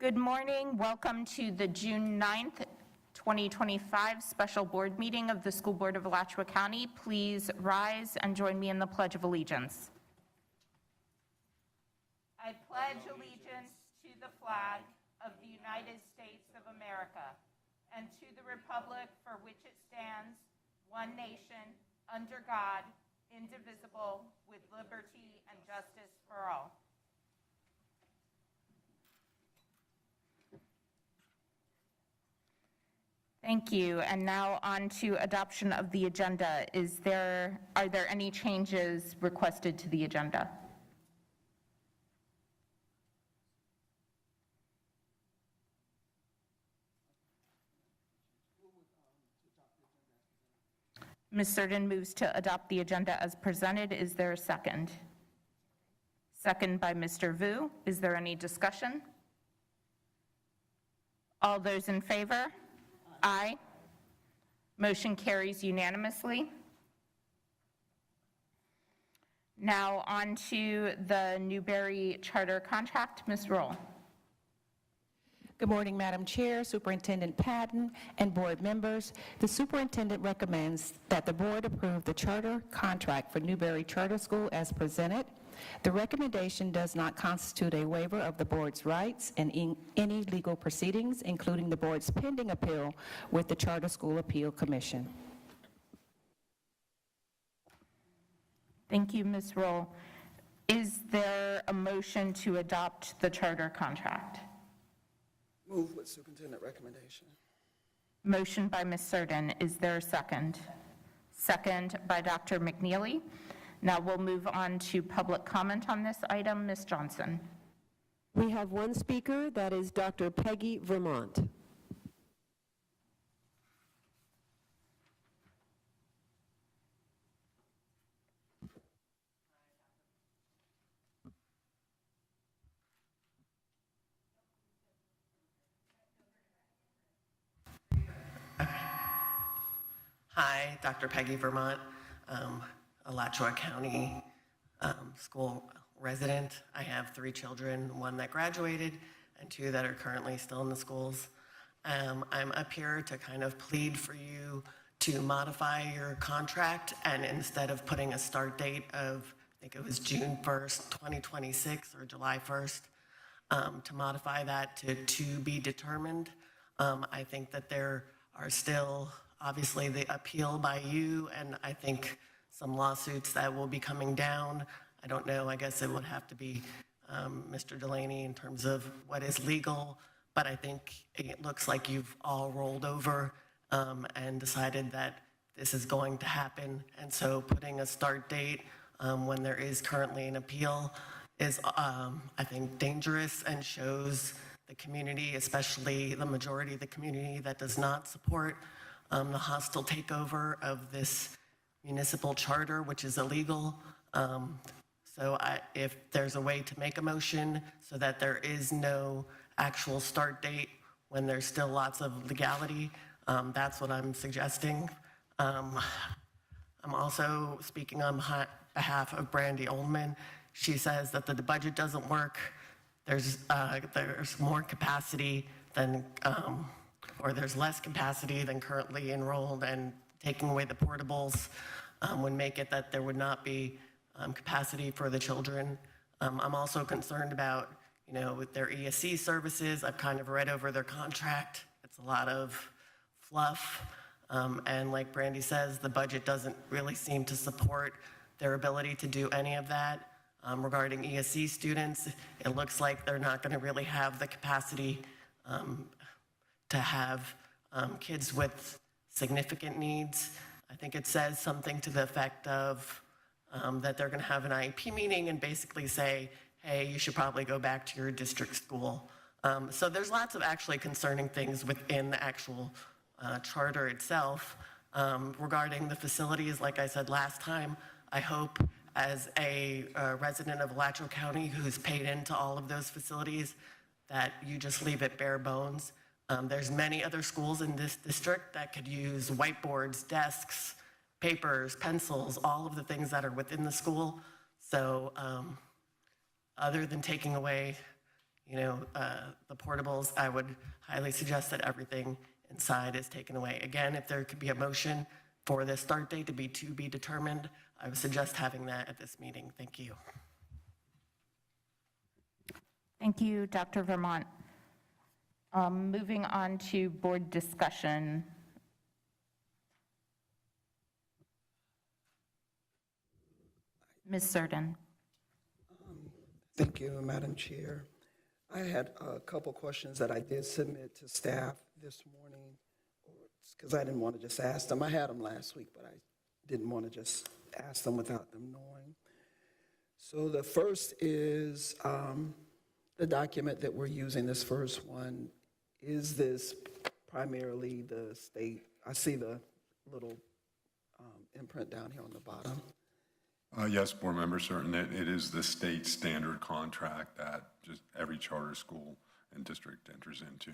Good morning. Welcome to the June 9th, 2025 special board meeting of the School Board of Alachua County. Please rise and join me in the Pledge of Allegiance. I pledge allegiance to the flag of the United States of America and to the republic for which it stands, one nation, under God, indivisible, with liberty and justice for all. Thank you. And now on to adoption of the agenda. Are there any changes requested to the agenda? Ms. Surden moves to adopt the agenda as presented. Is there a second? Second by Mr. Vu. Is there any discussion? All those in favor? Aye. Motion carries unanimously. Now on to the Newberry Charter contract. Ms. Roll. Good morning, Madam Chair, Superintendent Patton, and board members. The superintendent recommends that the board approve the charter contract for Newberry Charter School as presented. The recommendation does not constitute a waiver of the board's rights in any legal proceedings, including the board's pending appeal with the Charter School Appeal Commission. Thank you, Ms. Roll. Is there a motion to adopt the charter contract? Move with superintendent recommendation. Motion by Ms. Surden. Is there a second? Second by Dr. McNeely. Now we'll move on to public comment on this item. Ms. Johnson. We have one speaker, that is Dr. Peggy Vermont. Hi, Dr. Peggy Vermont, Alachua County school resident. I have 3 children, 1 that graduated and 2 that are currently still in the schools. I'm up here to kind of plead for you to modify your contract, and instead of putting a start date of, I think it was June 1st, 2026 or July 1st, to modify that to be determined. I think that there are still obviously the appeal by you, and I think some lawsuits that will be coming down. I don't know, I guess it would have to be Mr. Delaney in terms of what is legal, but I think it looks like you've all rolled over and decided that this is going to happen. And so putting a start date when there is currently an appeal is, I think, dangerous and shows the community, especially the majority of the community that does not support the hostile takeover of this municipal charter, which is illegal. So if there's a way to make a motion so that there is no actual start date when there's still lots of legality, that's what I'm suggesting. I'm also speaking on behalf of Brandy Oldman. She says that the budget doesn't work. There's more capacity than, or there's less capacity than currently enrolled, and taking away the portables would make it that there would not be capacity for the children. I'm also concerned about, with their ESC services. I've kind of read over their contract. It's a lot of fluff. And like Brandy says, the budget doesn't really seem to support their ability to do any of that. Regarding ESC students, it looks like they're not going to really have the capacity to have kids with significant needs. I think it says something to the effect of that they're going to have an IEP meeting and basically say, hey, you should probably go back to your district school. So there's lots of actually concerning things within the actual charter itself. Regarding the facilities, like I said last time, I hope as a resident of Alachua County who's paid into all of those facilities that you just leave it bare bones. There's many other schools in this district that could use whiteboards, desks, papers, pencils, all of the things that are within the school. So other than taking away the portables, I would highly suggest that everything inside is taken away. Again, if there could be a motion for the start date to be determined, I would suggest having that at this meeting. Thank you. Thank you, Dr. Vermont. Moving on to board discussion. Ms. Surden. Thank you, Madam Chair. I had a couple questions that I did submit to staff this morning, because I didn't want to just ask them. I had them last week, but I didn't want to just ask them without them knowing. So the first is the document that we're using, this first one. Is this primarily the state? I see the little imprint down here on the bottom. Yes, board member, certain. It is the state standard contract that just every charter school and district enters into.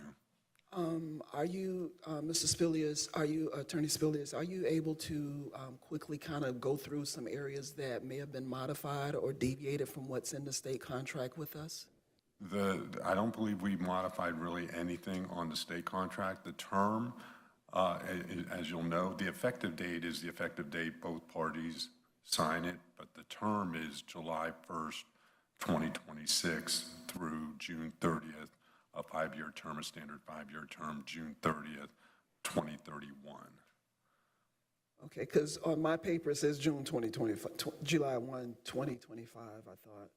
Are you, Mr. Spilius, Attorney Spilius, are you able to quickly kind of go through some areas that may have been modified or deviated from what's in the state contract with us? I don't believe we modified really anything on the state contract. The term, as you'll know, the effective date is the effective date both parties sign it, but the term is July 1st, 2026 through June 30th, a 5-year term, a standard 5-year term, June 30th, 2031. Okay, because on my paper it says June 2025, July 1, 2025, I thought.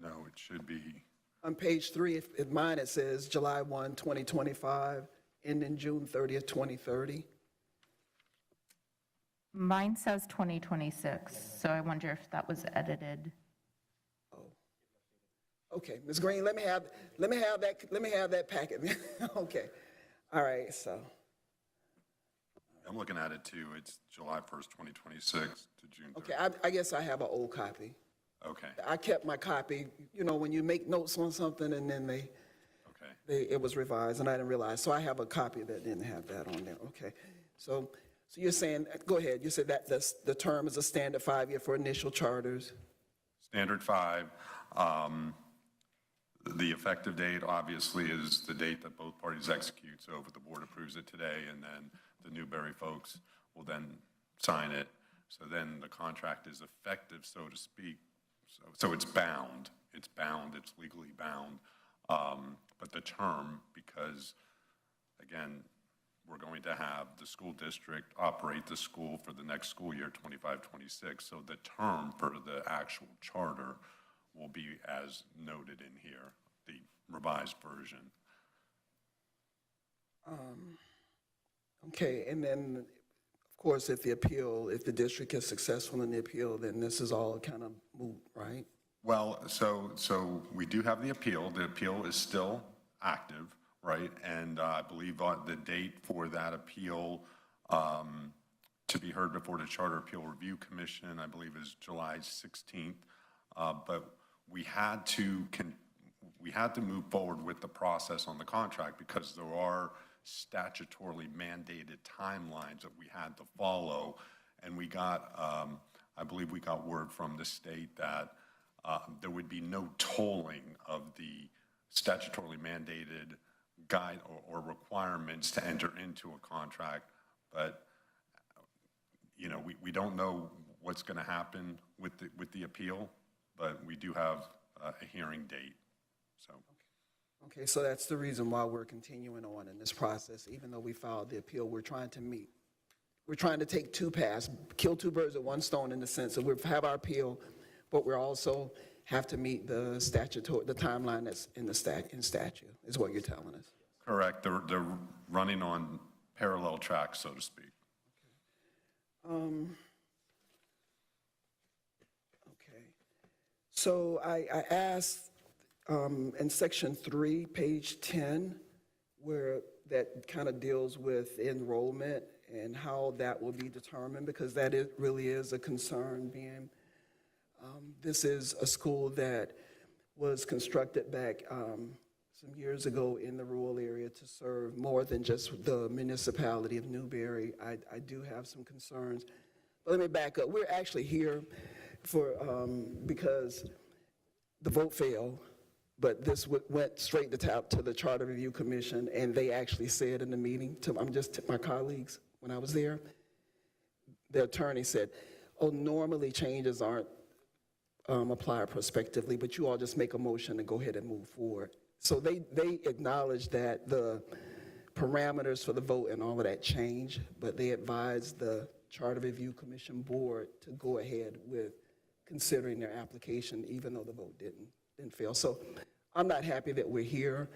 No, it should be. On page 3, if mine it says July 1, 2025, ending June 30th, 2030. Mine says 2026, so I wonder if that was edited. Oh. Okay, Ms. Green, let me have that packet. Okay. All right, so. I'm looking at it too. It's July 1st, 2026 to June 30th. Okay, I guess I have an old copy. Okay. I kept my copy. You know, when you make notes on something and then it was revised and I didn't realize. So I have a copy that didn't have that on there. Okay. So you're saying, go ahead. You said that the term is a standard 5-year for initial charters. Standard 5. The effective date obviously is the date that both parties execute. So if the board approves it today, and then the Newberry folks will then sign it. So then the contract is effective, so to speak. So it's bound. It's bound. It's legally bound. But the term, because again, we're going to have the school district operate the school for the next school year, 25-26. So the term for the actual charter will be as noted in here, the revised version. Okay, and then, of course, if the district is successful in the appeal, then this is all kind of moot, right? Well, so we do have the appeal. The appeal is still active, right? And I believe the date for that appeal to be heard before the Charter Appeal Review Commission, I believe, is July 16th. But we had to move forward with the process on the contract because there are statutorily mandated timelines that we had to follow. And we got, I believe we got word from the state that there would be no tolling of the statutorily mandated guide or requirements to enter into a contract. But, you know, we don't know what's going to happen with the appeal, but we do have a hearing date, so. Okay, so that's the reason why we're continuing on in this process. Even though we filed the appeal, we're trying to meet. We're trying to take two paths, kill two birds with one stone in the sense that we have our appeal, but we also have to meet the timeline that's in the statute, is what you're telling us. Correct. They're running on parallel tracks, so to speak. Okay. So I asked in section 3, page 10, where that kind of deals with enrollment and how that will be determined, because that really is a concern, being this is a school that was constructed back some years ago in the rural area to serve more than just the municipality of Newberry. I do have some concerns. But let me back up. We're actually here for because the vote failed but this went straight to the Charter Review Commission, and they actually said in the meeting, my colleagues, when I was there, the attorney said, oh, normally changes aren't applied prospectively, but you all just make a motion and go ahead and move forward. So they acknowledge that the parameters for the vote and all of that change, but they advised the Charter Review Commission board to go ahead with considering their application, even though the vote didn't fail. So I'm not happy that we're here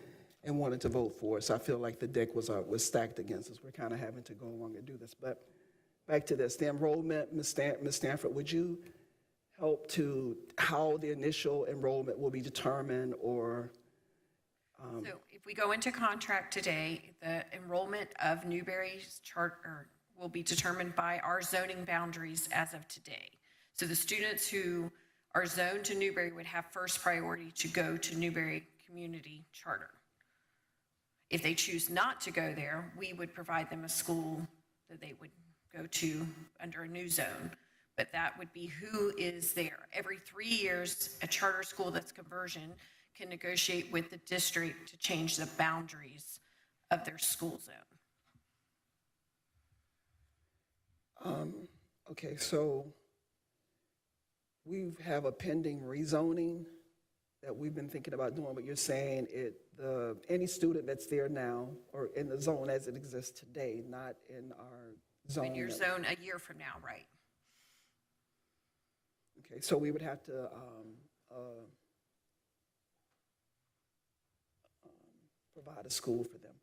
and wanted to vote for it. So I feel like the deck was stacked against us. We're kind of having to go along and do this. But back to this, the enrollment, Ms. Stanford, would you help to how the initial enrollment will be determined, or? So if we go into contract today, the enrollment of Newberry's charter will be determined by our zoning boundaries as of today. So the students who are zoned to Newberry would have first priority to go to Newberry Community Charter. If they choose not to go there, we would provide them a school that they would go to under a new zone. But that would be who is there. Every 3 years, a charter school that's conversion can negotiate with the district to change the boundaries of their school zone. Okay, so we have a pending rezoning that we've been thinking about doing, but you're saying any student that's there now or in the zone as it exists today, not in our zone. In your zone a year from now, right? Okay, so we would have to provide a school for them.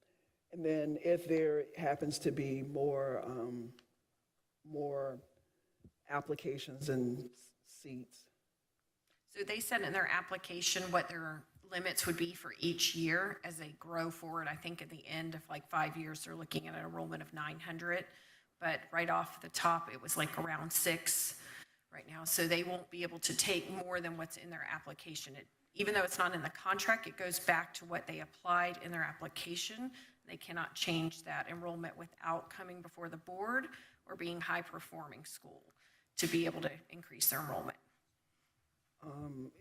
And then if there happens to be more applications and seats. So they said in their application what their limits would be for each year as they grow forward. I think at the end of like 5 years, they're looking at an enrollment of 900. But right off the top, it was like around 6 right now. So they won't be able to take more than what's in their application. Even though it's not in the contract, it goes back to what they applied in their application. They cannot change that enrollment without coming before the board or being high-performing school to be able to increase their enrollment.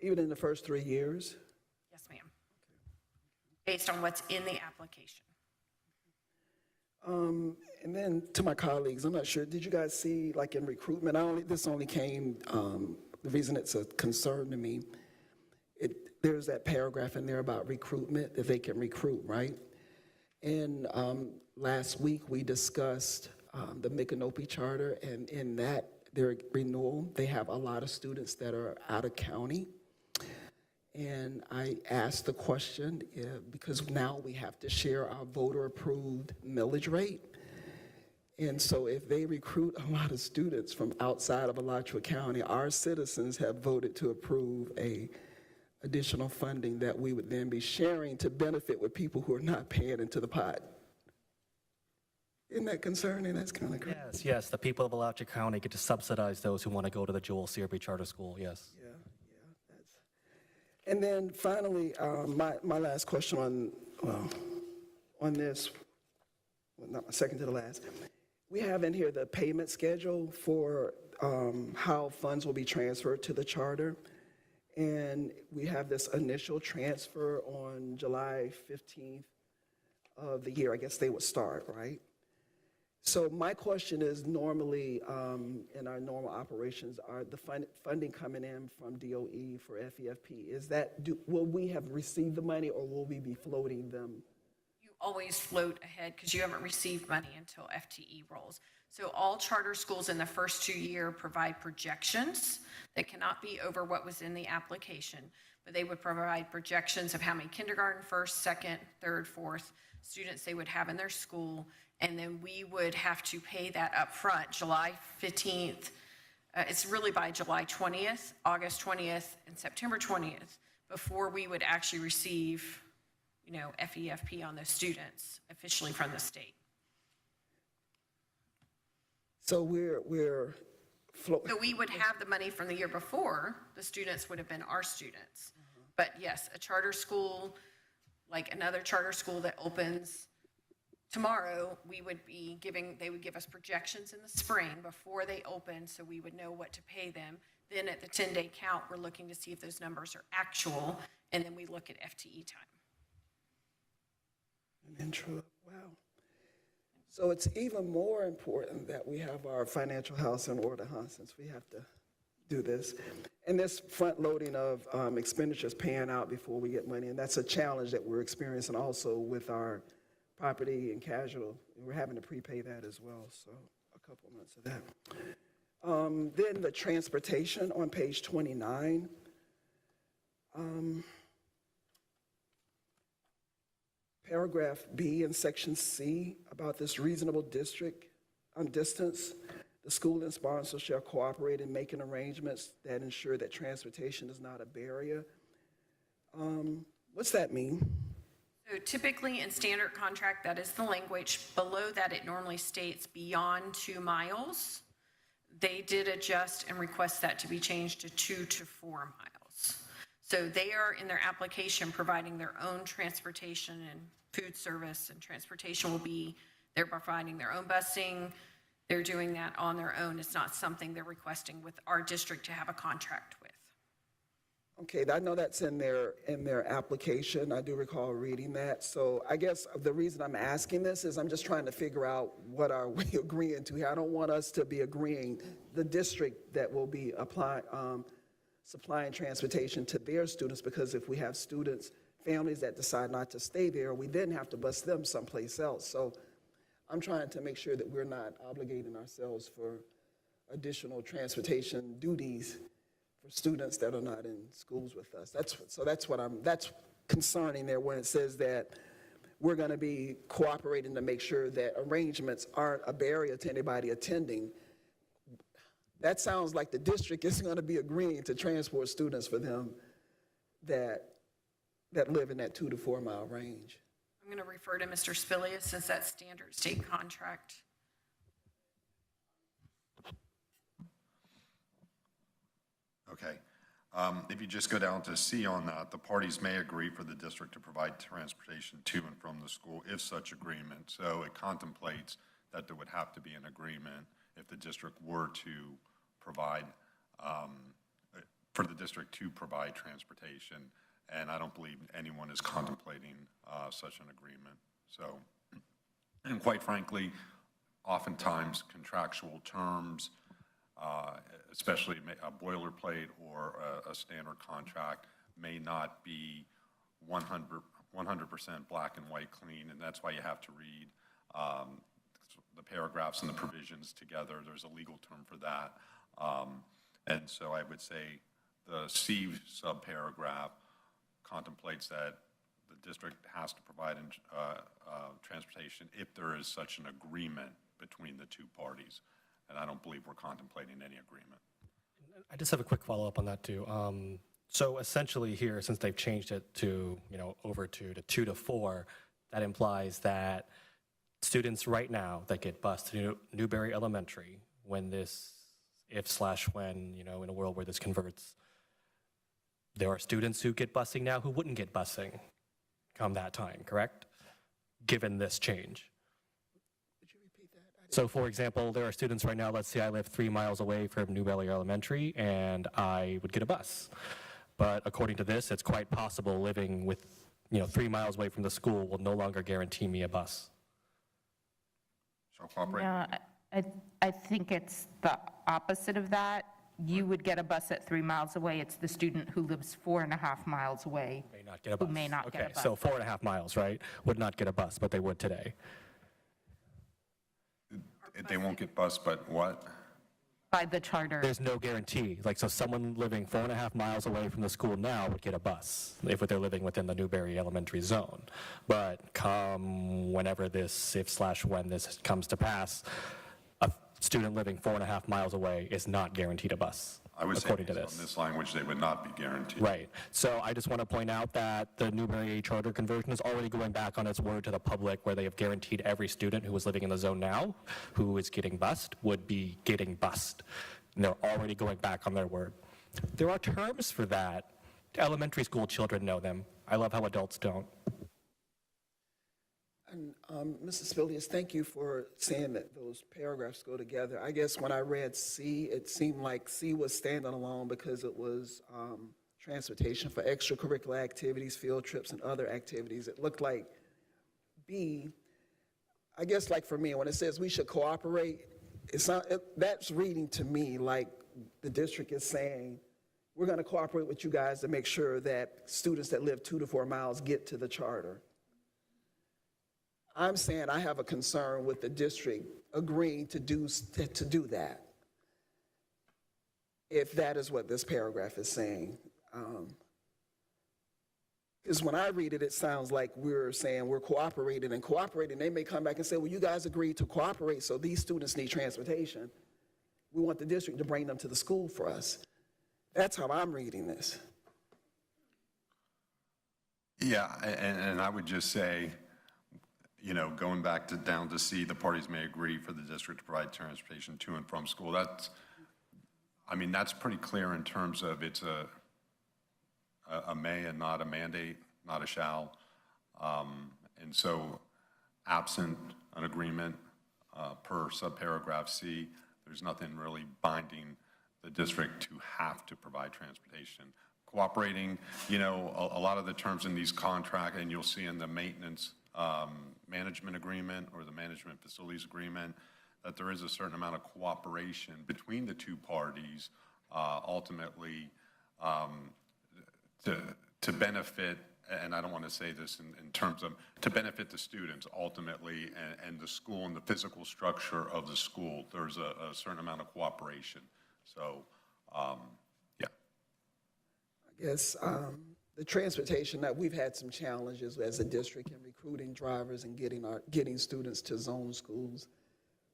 Even in the first 3 years? Yes, ma'am. Based on what's in the application. And then to my colleagues, I'm not sure, did you guys see, like in recruitment, this only came, the reason it's a concern to me, there's that paragraph in there about recruitment, that they can recruit, right? And last week we discussed the Micanopy Charter, and in that, their renewal, they have a lot of students that are out of county. And I asked the question, because now we have to share our voter-approved millage rate. And so if they recruit a lot of students from outside of Alachua County, our citizens have voted to approve additional funding that we would then be sharing to benefit with people who are not paying into the pot. Isn't that concerning? That's kind of crazy. Yes, the people of Alachua County get to subsidize those who want to go to the Joel CRB Charter School, yes. Yeah. And then finally, my last question on this, well, not my second to the last. We have in here the payment schedule for how funds will be transferred to the charter. And we have this initial transfer on July 15th of the year. I guess they would start, right? So my question is, normally in our normal operations, are the funding coming in from DOE for FEFP? Is that, will we have received the money, or will we be floating them? You always float ahead because you haven't received money until FTE rolls. So all charter schools in the first 2 years provide projections that cannot be over what was in the application, but they would provide projections of how many kindergarten, first, second, third, fourth students they would have in their school. And then we would have to pay that up front, July 15th. It's really by July 20th, August 20th, and September 20th before we would actually receive, FEFP on those students officially from the state. So we're floating. So we would have the money from the year before. The students would have been our students. But yes, a charter school, like another charter school that opens tomorrow, they would give us projections in the spring before they open, so we would know what to pay them. Then at the 10-day count, we're looking to see if those numbers are actual, and then we look at FTE time. An intro, wow. So it's even more important that we have our financial house in order, huh, since we have to do this. And this front loading of expenditures paying out before we get money, and that's a challenge that we're experiencing also with our property and casual. We're having to prepay that as well, so a couple months of that. Then the transportation on page 29. Paragraph B in section C about this reasonable distance. The school and sponsor shall cooperate in making arrangements that ensure that transportation is not a barrier. What's that mean? So typically in standard contract, that is the language. Below that, it normally states beyond 2 miles. They did adjust and request that to be changed to 2 to 4 miles. So they are in their application providing their own transportation and food service, and transportation will be, they're providing their own busing. They're doing that on their own. It's not something they're requesting with our district to have a contract with. Okay, I know that's in their application. I do recall reading that. So I guess the reason I'm asking this is I'm just trying to figure out what are we agreeing to here. I don't want us to be agreeing, the district that will be supplying transportation to their students, because if we have students, families that decide not to stay there, we then have to bus them someplace else. So I'm trying to make sure that we're not obligating ourselves for additional transportation duties for students that are not in schools with us. That's concerning there when it says that we're going to be cooperating to make sure that arrangements aren't a barrier to anybody attending. That sounds like the district is going to be agreeing to transport students for them that live in that 2 to 4 mile range. I'm going to refer to Mr. Spillius since that's standard state contract. Okay. If you just go down to C on that, the parties may agree for the district to provide transportation to and from the school if such agreement. So it contemplates that there would have to be an agreement if the district were to provide, for the district to provide transportation. And I don't believe anyone is contemplating such an agreement. So, and quite frankly, oftentimes contractual terms, especially a boilerplate or a standard contract, may not be 100% black and white clean, and that's why you have to read the paragraphs and the provisions together. There's a legal term for that. And so I would say the C subparagraph contemplates that the district has to provide transportation if there is such an agreement between the two parties. And I don't believe we're contemplating any agreement. I just have a quick follow-up on that too. So essentially here, since they've changed it to, over to 2 to 4, that implies that students right now that get bused to Newberry Elementary, when this, when, in a world where this converts, there are students who get busing now who wouldn't get busing come that time, correct? Given this change. So for example, there are students right now, let's say I live 3 miles away from Newberry Elementary and I would get a bus. But according to this, it's quite possible living with, 3 miles away from the school will no longer guarantee me a bus. Shall cooperate? No, I think it's the opposite of that. You would get a bus at 3 miles away. It's the student who lives 4.5 miles away May not get a bus. who may not get a bus. So 4.5 miles, right? Would not get a bus, but they would today. They won't get bused, but what? By the charter. There's no guarantee. So someone living 4.5 miles away from the school now would get a bus if they're living within the Newberry Elementary zone. But come whenever this, when this comes to pass, a student living 4.5 miles away is not guaranteed a bus. I would say according to based on this language, they would not be guaranteed. Right. So I just want to point out that the Newberry charter conversion is already going back on its word to the public, where they have guaranteed every student who is living in the zone now who is getting bused would be getting bused. And they're already going back on their word. There are terms for that. Elementary school children know them. I love how adults don't. And Mrs. Spillius, thank you for saying that those paragraphs go together. I guess when I read C, it seemed like C was standing alone because it was transportation for extracurricular activities, field trips, and other activities. It looked like B, I guess like for me, when it says we should cooperate, that's reading to me like the district is saying, we're going to cooperate with you guys to make sure that students that live 2 to 4 miles get to the charter. I'm saying I have a concern with the district agreeing to do that, if that is what this paragraph is saying. Because when I read it, it sounds like we're saying we're cooperating and cooperating. They may come back and say, well, you guys agreed to cooperate, so these students need transportation. We want the district to bring them to the school for us. That's how I'm reading this. Yeah, and I would just say, you know, going back to down to C, the parties may agree for the district to provide transportation to and from school. That's pretty clear in terms of it's a may and not a mandate, not a shall. And so absent an agreement per subparagraph C, there's nothing really binding the district to have to provide transportation. Cooperating, you know, a lot of the terms in these contracts, and you'll see in the maintenance management agreement or the management facilities agreement, that there is a certain amount of cooperation between the two parties, ultimately to benefit, and I don't want to say this in terms of, to benefit the students ultimately and the school and the physical structure of the school. There's a certain amount of cooperation. So, yeah. I guess the transportation, that we've had some challenges as a district in recruiting drivers and getting students to zone schools,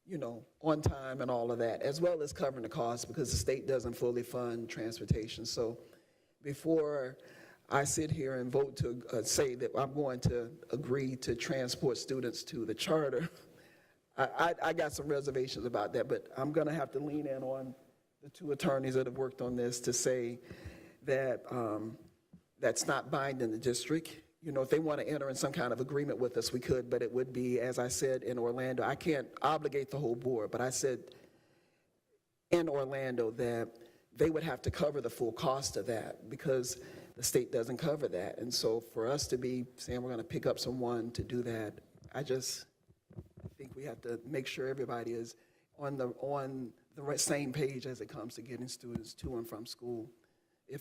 you know, on time and all of that, as well as covering the cost because the state doesn't fully fund transportation. So before I sit here and vote to say that I'm going to agree to transport students to the charter, I got some reservations about that, but I'm going to have to lean in on the two attorneys that have worked on this to say that that's not binding the district. You know, if they want to enter in some kind of agreement with us, we could, but it would be, as I said, in Orlando. I can't obligate the whole board, but I said in Orlando that they would have to cover the full cost of that because the state doesn't cover that. And so for us to be saying we're going to pick up someone to do that, I think we have to make sure everybody is on the same page as it comes to getting students to and from school.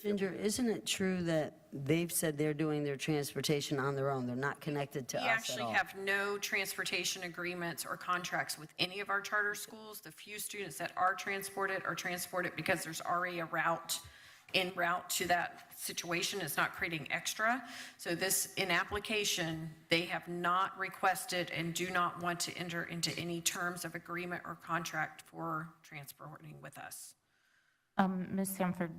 Ginger, isn't it true that they've said they're doing their transportation on their own? They're not connected to us We at all? actually have no transportation agreements or contracts with any of our charter schools. The few students that are transported because there's already a route to that situation. It's not creating extra. So this, in application, they have not requested and do not want to enter into any terms of agreement or contract for transporting with us. Ms. Sanford,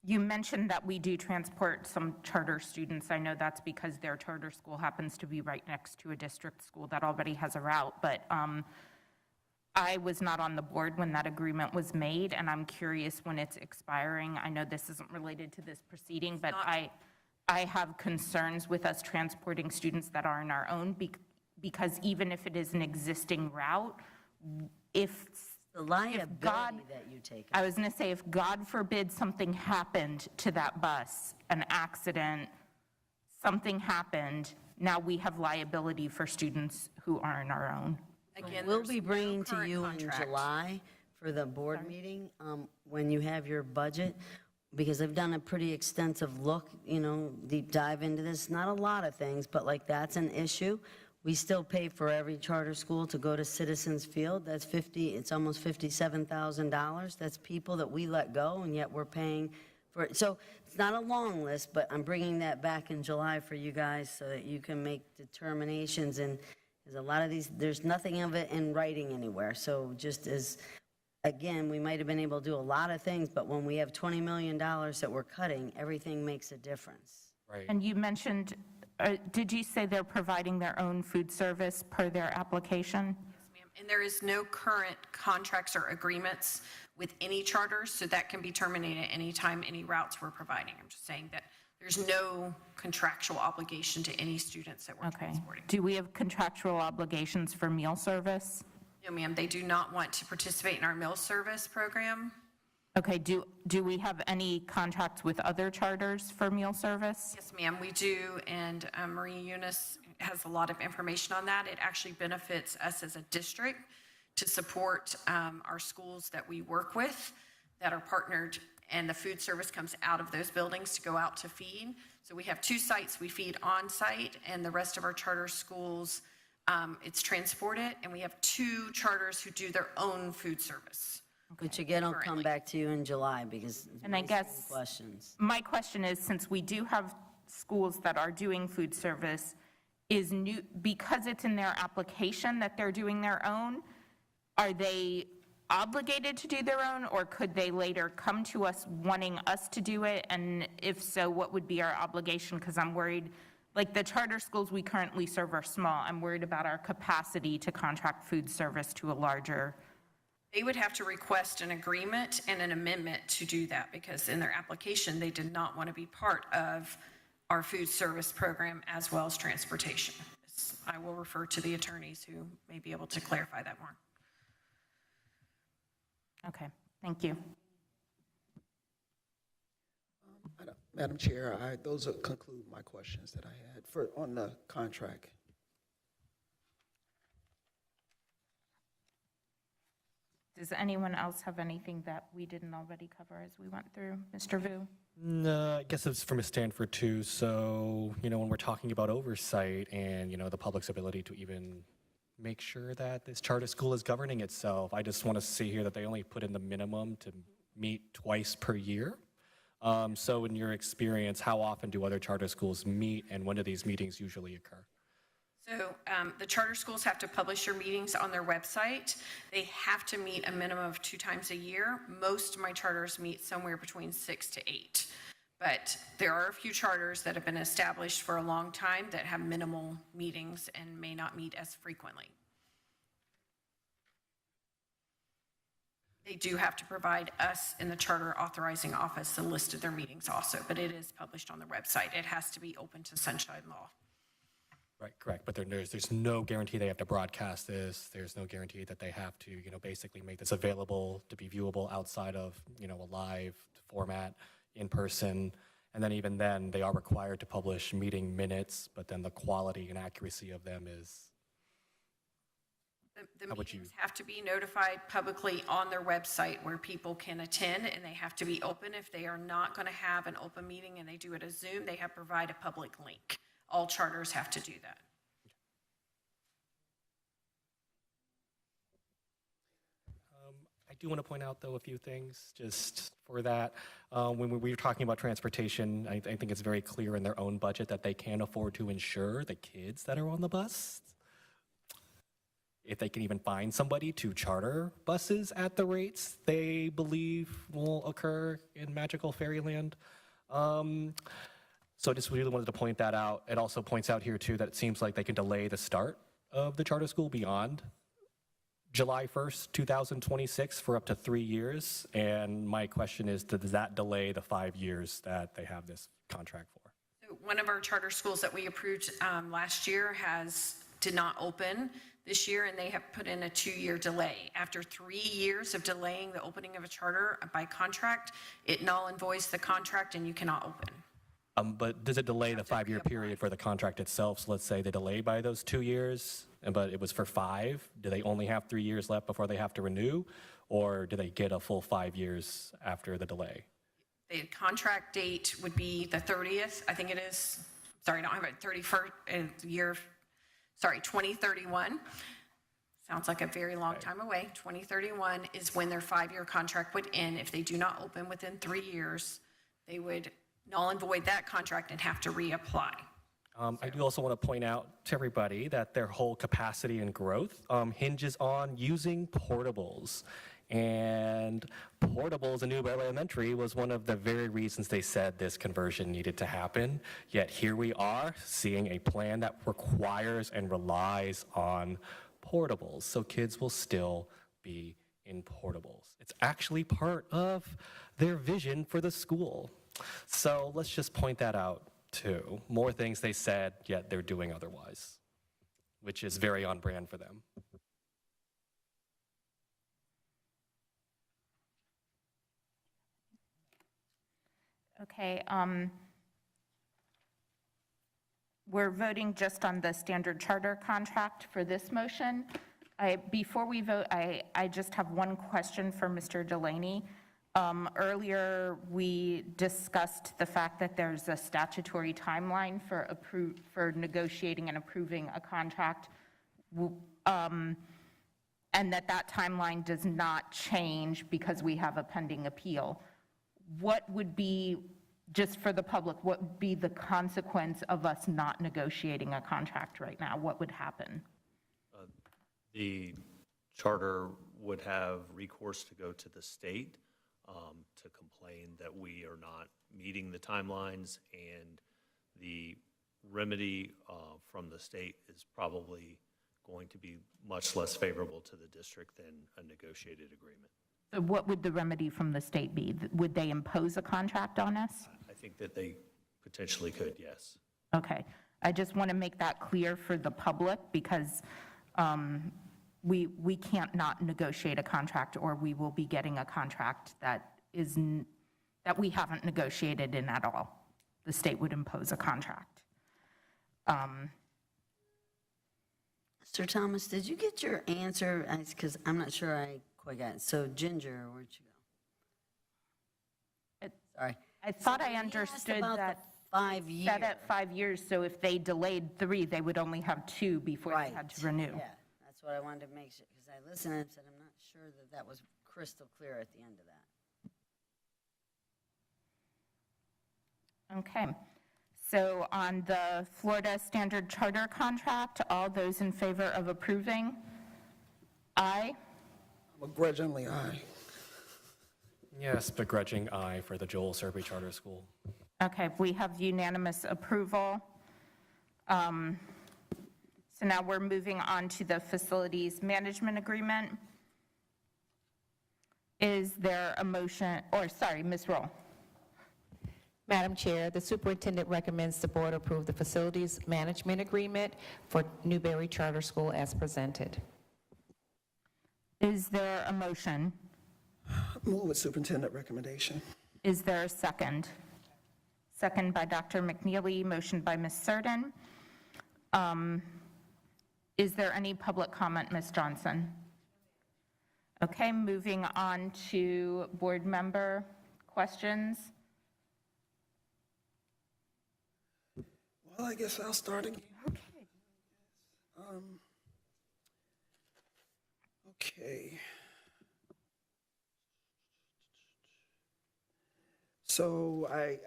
you mentioned that we do transport some charter students. I know that's because their charter school happens to be right next to a district school that already has a route, but I was not on the board when that agreement was made, and I'm curious when it's expiring. I know this isn't related to this proceeding, but I have concerns with us transporting students that are on our own because even if it is an existing route, if The liability God, that you take. I was going to say, if God forbid something happened to that bus, an accident, something happened, now we have liability for students who are on our own. Again, We'll there's be no bringing to current you in contract. July for the board meeting, when you have your budget, because I've done a pretty extensive look, you know, deep dive into this. Not a lot of things, but like that's an issue. We still pay for every charter school to go to Citizens Field. That's it's almost $57,000. That's people that we let go, and yet we're paying for it. So it's not a long list, but I'm bringing that back in July for you guys so that you can make determinations. And there's a lot of these, there's nothing of it in writing anywhere. So just as, again, we might have been able to do a lot of things, but when we have $20 million that we're cutting, everything makes a difference. Right. And you mentioned, did you say they're providing their own food service per their application? Yes, ma'am. And there is no current contracts or agreements with any charters, so that can be terminated anytime any routes we're providing. I'm just saying that there's no contractual obligation to any students that we're Okay. transporting. Do we have contractual obligations for meal service? No, ma'am, they do not want to participate in our meal service program. Okay, do we have any contracts with other charters for meal service? Yes, ma'am, we do, and Maria Eunice has a lot of information on that. It actually benefits us as a district to support our schools that we work with that are partnered, and the food service comes out of those buildings to go out to feed. So we have 2 sites we feed on-site, and the rest of our charter schools, it's transported, and we have 2 charters who do their own food service. Which again, I'll come Currently. back to you in July because. And I those guess- Questions. My question is, since we do have schools that are doing food service, is new, because it's in their application that they're doing their own, are they obligated to do their own, or could they later come to us wanting us to do it? And if so, what would be our obligation? Because I'm worried, like the charter schools we currently serve are small. I'm worried about our capacity to contract food service to a larger. They would have to request an agreement and an amendment to do that, because in their application, they did not want to be part of our food service program as well as transportation. I will refer to the attorneys who may be able to clarify that more. Okay, thank you. Madam Chair, those conclude my questions that I had on the contract. Does anyone else have anything that we didn't already cover as we went through? Mr. Vu? No, I guess it's from a Stanford too. So, when we're talking about oversight and, the public's ability to even make sure that this charter school is governing itself, I just want to see here that they only put in the minimum to meet twice per year. So in your experience, how often do other charter schools meet, and when do these meetings usually occur? So the charter schools have to publish their meetings on their website. They have to meet a minimum of 2 times a year. Most of my charters meet somewhere between 6 to 8. But there are a few charters that have been established for a long time that have minimal meetings and may not meet as frequently. They do have to provide us in the charter authorizing office a list of their meetings also, but it is published on the website. It has to be open to sunshine law. Right, correct. But there's no guarantee they have to broadcast this. There's no guarantee that they have to, basically make this available to be viewable outside of, a live format, in person. And then even then, they are required to publish meeting minutes, but then the quality and accuracy of them is. The How would you- meetings have to be notified publicly on their website where people can attend, and they have to be open. If they are not going to have an open meeting and they do it as Zoom, they have to provide a public link. All charters have to do that. I do want to point out, though, a few things just for that. When we were talking about transportation, I think it's very clear in their own budget that they can't afford to insure the kids that are on the bus. If they can even find somebody to charter buses at the rates they believe will occur in magical fairyland. So I just really wanted to point that out. It also points out here, too, that it seems like they can delay the start of the charter school beyond July 1st, 2026 for up to 3 years. And my question is, does that delay the 5 years that they have this contract for? So one of our charter schools that we approved last year did not open this year, and they have put in a 2-year delay. After 3 years of delaying the opening of a charter by contract, it null and voids the contract and you cannot open. But does it delay the 5-year period for the contract itself? So let's say they delay by those 2 years, but it was for 5. Do they only have 3 years left before they have to renew? Or do they get a full 5 years after the delay? The contract date would be the 30th, I think it is. Sorry, I don't have it, 31st, 2031. Sounds like a very long time away. 2031 is when their 5-year contract would end. If they do not open within 3 years, they would null and void that contract and have to reapply. I do also want to point out to everybody that their whole capacity and growth hinges on using portables. And portables in Newberry Elementary was one of the very reasons they said this conversion needed to happen. Yet here we are seeing a plan that requires and relies on portables. So kids will still be in portables. It's actually part of their vision for the school. So let's just point that out too. More things they said, yet they're doing otherwise, which is very on brand for them. Okay, we're voting just on the standard charter contract for this motion. Before we vote, I just have one question for Mr. Delaney. Earlier, we discussed the fact that there's a statutory timeline for negotiating and approving a contract, and that timeline does not change because we have a pending appeal. What would be, just for the public, what would be the consequence of us not negotiating a contract right now? What would happen? The charter would have recourse to go to the state to complain that we are not meeting the timelines, and the remedy from the state is probably going to be much less favorable to the district than a negotiated agreement. So what would the remedy from the state be? Would they impose a contract on us? I think that they potentially could, yes. Okay. I just want to make that clear for the public because we can't not negotiate a contract, or we will be getting a contract that we haven't negotiated in at all. The state would impose a contract. Mr. Thomas, did you get your answer? Because I'm not sure I quite got it. So Ginger, where'd you go? Sorry. I thought I He asked understood about that the 5 years. set at 5 years, so if they delayed 3, they would only have 2 before they had to renew. Yeah, that's what I wanted to make sure, because I listened and said, I'm not sure that was crystal clear at the end of that. Okay. So on the Florida Standard Charter contract, all those in favor of approving? Aye. Begrudgingly, aye. Yes, begrudging aye for the Joel Serby Charter School. Okay, we have unanimous approval. So now we're moving on to the facilities management agreement. Is there a motion, or sorry, Ms. Roll? Madam Chair, the superintendent recommends the board approve the facilities management agreement for Newberry Charter School as presented. Is there a motion? Move with superintendent recommendation. Is there a second? Second by Dr. McNeely, motion by Ms. Surden. Is there any public comment, Ms. Johnson? Okay, moving on to board member questions. Well, I guess I'll start again. Okay. Okay. So I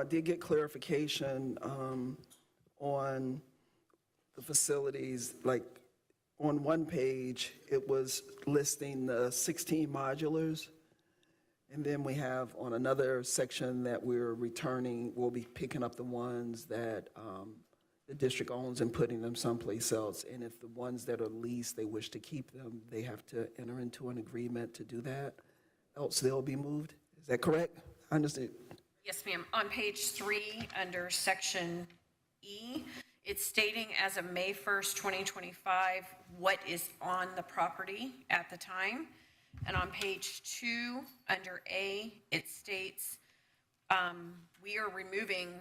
did get clarification on the facilities. Like on one page, it was listing the 16 modulars. And then we have on another section that we're returning, we'll be picking up the ones that the district owns and putting them someplace else. And if the ones that are leased, they wish to keep them, they have to enter into an agreement to do that, else they'll be moved. Is that correct? I understand. Yes, ma'am. On page 3, under section E, it's stating as of May 1st, 2025, what is on the property at the time. And on page 2, under A, it states we are removing,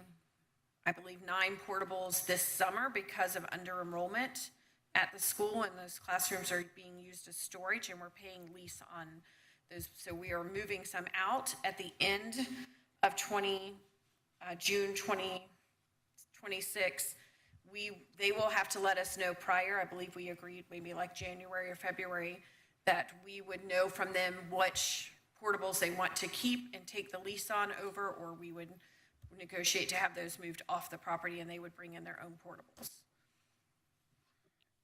I believe, 9 portables this summer because of under enrollment at the school, and those classrooms are being used as storage, and we're paying lease on those. So we are moving some out at the end of June 2026. They will have to let us know prior. I believe we agreed maybe like January or February that we would know from them which portables they want to keep and take the lease on over, or we would negotiate to have those moved off the property and they would bring in their own portables.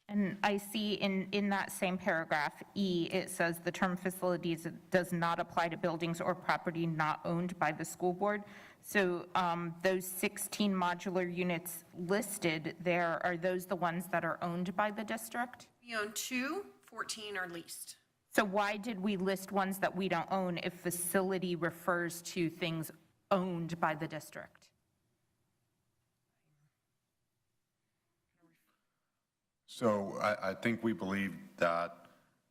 And I see in that same paragraph, E, it says the term facilities does not apply to buildings or property not owned by the school board. So those 16 modular units listed there, are those the ones that are owned by the district? We own 2, 14 are leased. So why did we list ones that we don't own if facility refers to things owned by the district? So I think we believe that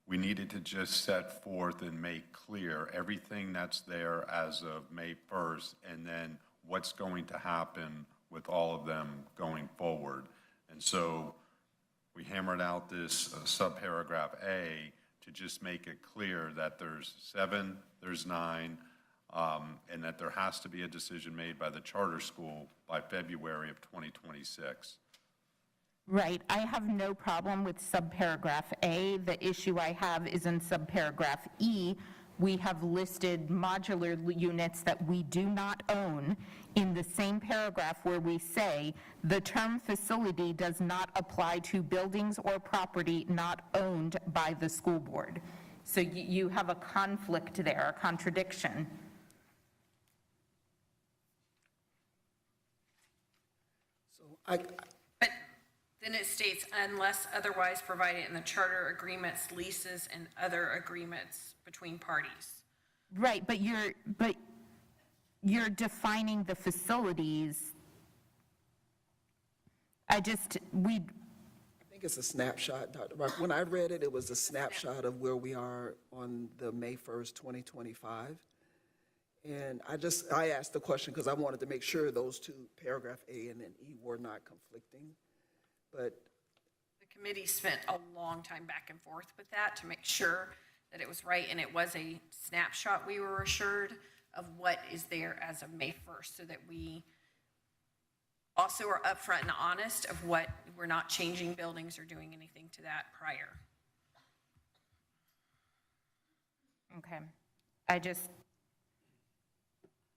we needed to just set forth and make clear everything that's there as of May 1st, and then what's going to happen with all of them going forward. And so we hammered out this subparagraph A to just make it clear that there's 7, there's 9, and that there has to be a decision made by the charter school by February of 2026. Right. I have no problem with subparagraph A. The issue I have is in subparagraph E. We have listed modular units that we do not own in the same paragraph where we say the term facility does not apply to buildings or property not owned by the school board. So you have a conflict there, a contradiction. So But then it states, unless otherwise provided in the charter agreements, leases, and other agreements between parties. Right, but you're defining the facilities. I think it's a snapshot, Dr. Rock. When I read it, it was a snapshot of where we are on the May 1st, 2025. And I asked the question because I wanted to make sure those two, paragraph A and then E, were not conflicting. But The committee spent a long time back and forth with that to make sure that it was right, and it was a snapshot, we were assured, of what is there as of May 1st, so that we also are upfront and honest of what, we're not changing buildings or doing anything to that prior. Okay.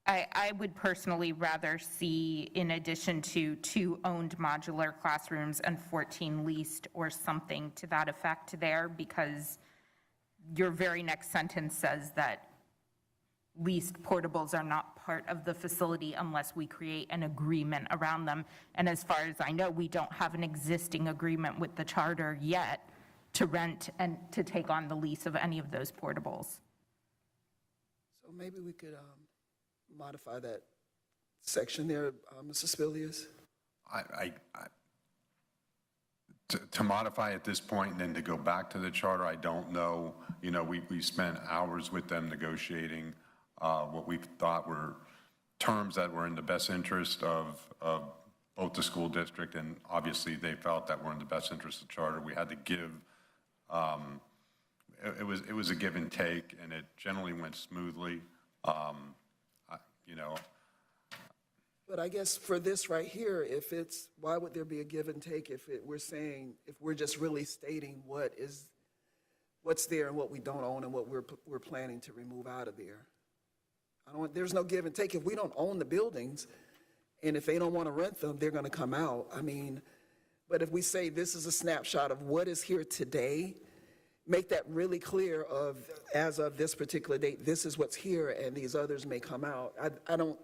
I would personally rather see, in addition to 2 owned modular classrooms and 14 leased or something to that effect there, because your very next sentence says that leased portables are not part of the facility unless we create an agreement around them. And as far as I know, we don't have an existing agreement with the charter yet to rent and to take on the lease of any of those portables. so maybe we could modify that section there, Mr. Spilius. To modify at this point and then to go back to the charter, I don't know. You know, we spent hours with them negotiating what we thought were terms that were in the best interest of both the school district, and obviously they felt that were in the best interest of the charter. We had to give, it was a give and take, and it generally went smoothly. You know, But I guess for this right here, why would there be a give and take if we're just really stating what's there and what we don't own and what we're planning to remove out of there? There's no give and take. If we don't own the buildings, and if they don't want to rent them, they're going to come out. I mean, but if we say this is a snapshot of what is here today, make that really clear as of this particular date, this is what's here, and these others may come out. I don't,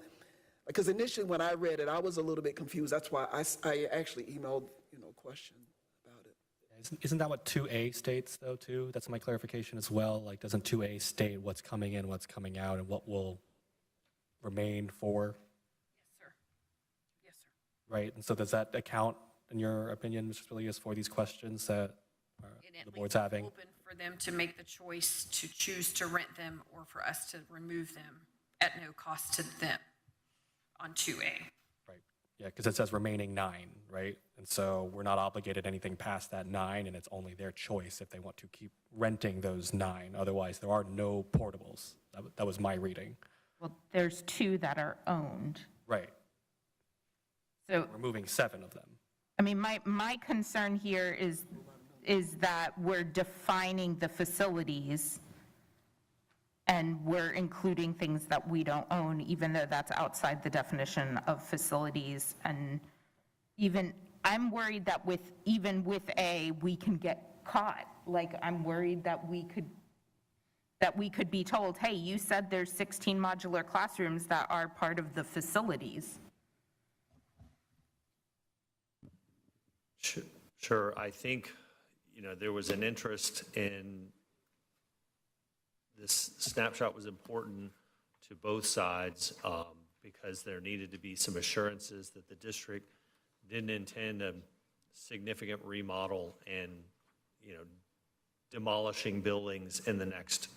because initially when I read it, I was a little bit confused. That's why I actually emailed, a question about it. Isn't that what 2A states, though, too? That's my clarification as well. Like, doesn't 2A state what's coming in, what's coming out, and what will remain for? Yes, sir. Yes, sir. Right, and so does that account, in your opinion, Mr. Spilius, for these questions that the board's having? Open for them to make the choice to choose to rent them or for us to remove them at no cost to them on 2A. Right, yeah, because it says remaining 9, right? And so we're not obligated anything past that 9, and it's only their choice if they want to keep renting those 9. Otherwise, there are no portables. That was my reading. Well, there's 2 that are owned. Right. So, We're moving 7 of them. I mean, my concern here is that we're defining the facilities and we're including things that we don't own, even though that's outside the definition of facilities. And I'm worried that even with A, we can get caught. Like, I'm worried that we could be told, hey, you said there's 16 modular classrooms that are part of the facilities. Sure. I think, there was an interest in this snapshot was important to both sides because there needed to be some assurances that the district didn't intend a significant remodel and, demolishing buildings in the next,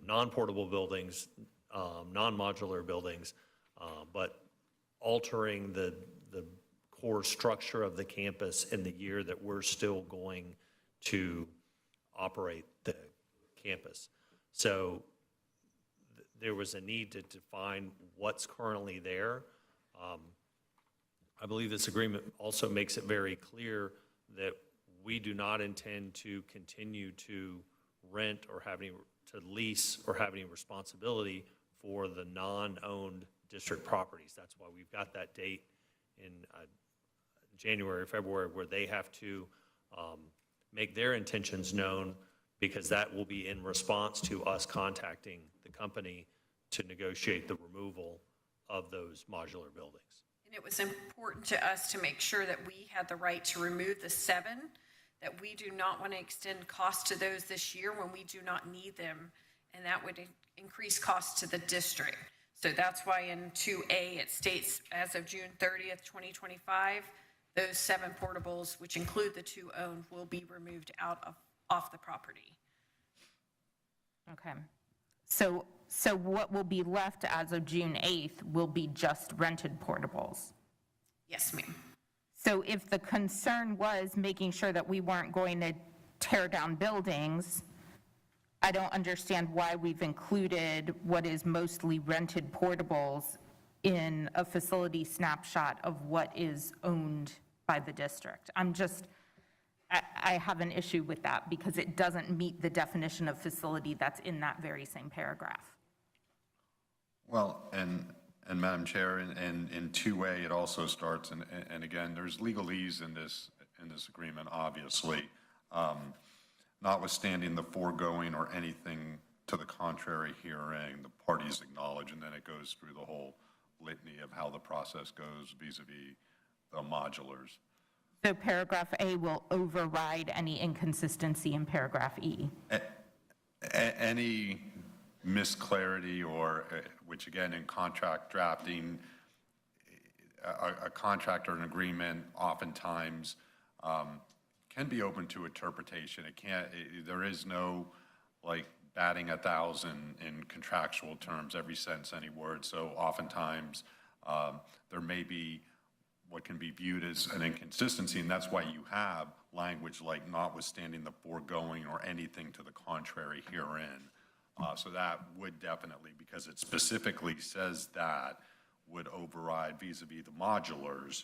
non-portable buildings, non-modular buildings, but altering the core structure of the campus in the year that we're still going to operate the campus. So there was a need to define what's currently there. I believe this agreement also makes it very clear that we do not intend to continue to rent or to lease or have any responsibility for the non-owned district properties. That's why we've got that date in January, February, where they have to make their intentions known, because that will be in response to us contacting the company to negotiate the removal of those modular buildings. And it was important to us to make sure that we had the right to remove the 7, that we do not want to extend costs to those this year when we do not need them, and that would increase costs to the district. So that's why in 2A, it states as of June 30th, 2025, those 7 portables, which include the 2 owned, will be removed off the property. Okay. So what will be left as of June 8th will be just rented portables? Yes, ma'am. So if the concern was making sure that we weren't going to tear down buildings, I don't understand why we've included what is mostly rented portables in a facility snapshot of what is owned by the district. I have an issue with that because it doesn't meet the definition of facility that's in that very same paragraph. Well, and Madam Chair, in 2A, it also starts, and again, there's legalese in this agreement, obviously, notwithstanding the foregoing or anything to the contrary herein, the parties acknowledge, and then it goes through the whole litany of how the process goes vis-a-vis the modulars. So paragraph A will override any inconsistency in paragraph E. Any misclarity or, which again, in contract drafting, a contract or an agreement oftentimes can be open to interpretation. There is no like batting 1,000 in contractual terms, every sentence, any word. So oftentimes there may be what can be viewed as an inconsistency, and that's why you have language like notwithstanding the foregoing or anything to the contrary herein. So that would definitely, because it specifically says that, would override vis-a-vis the modulars,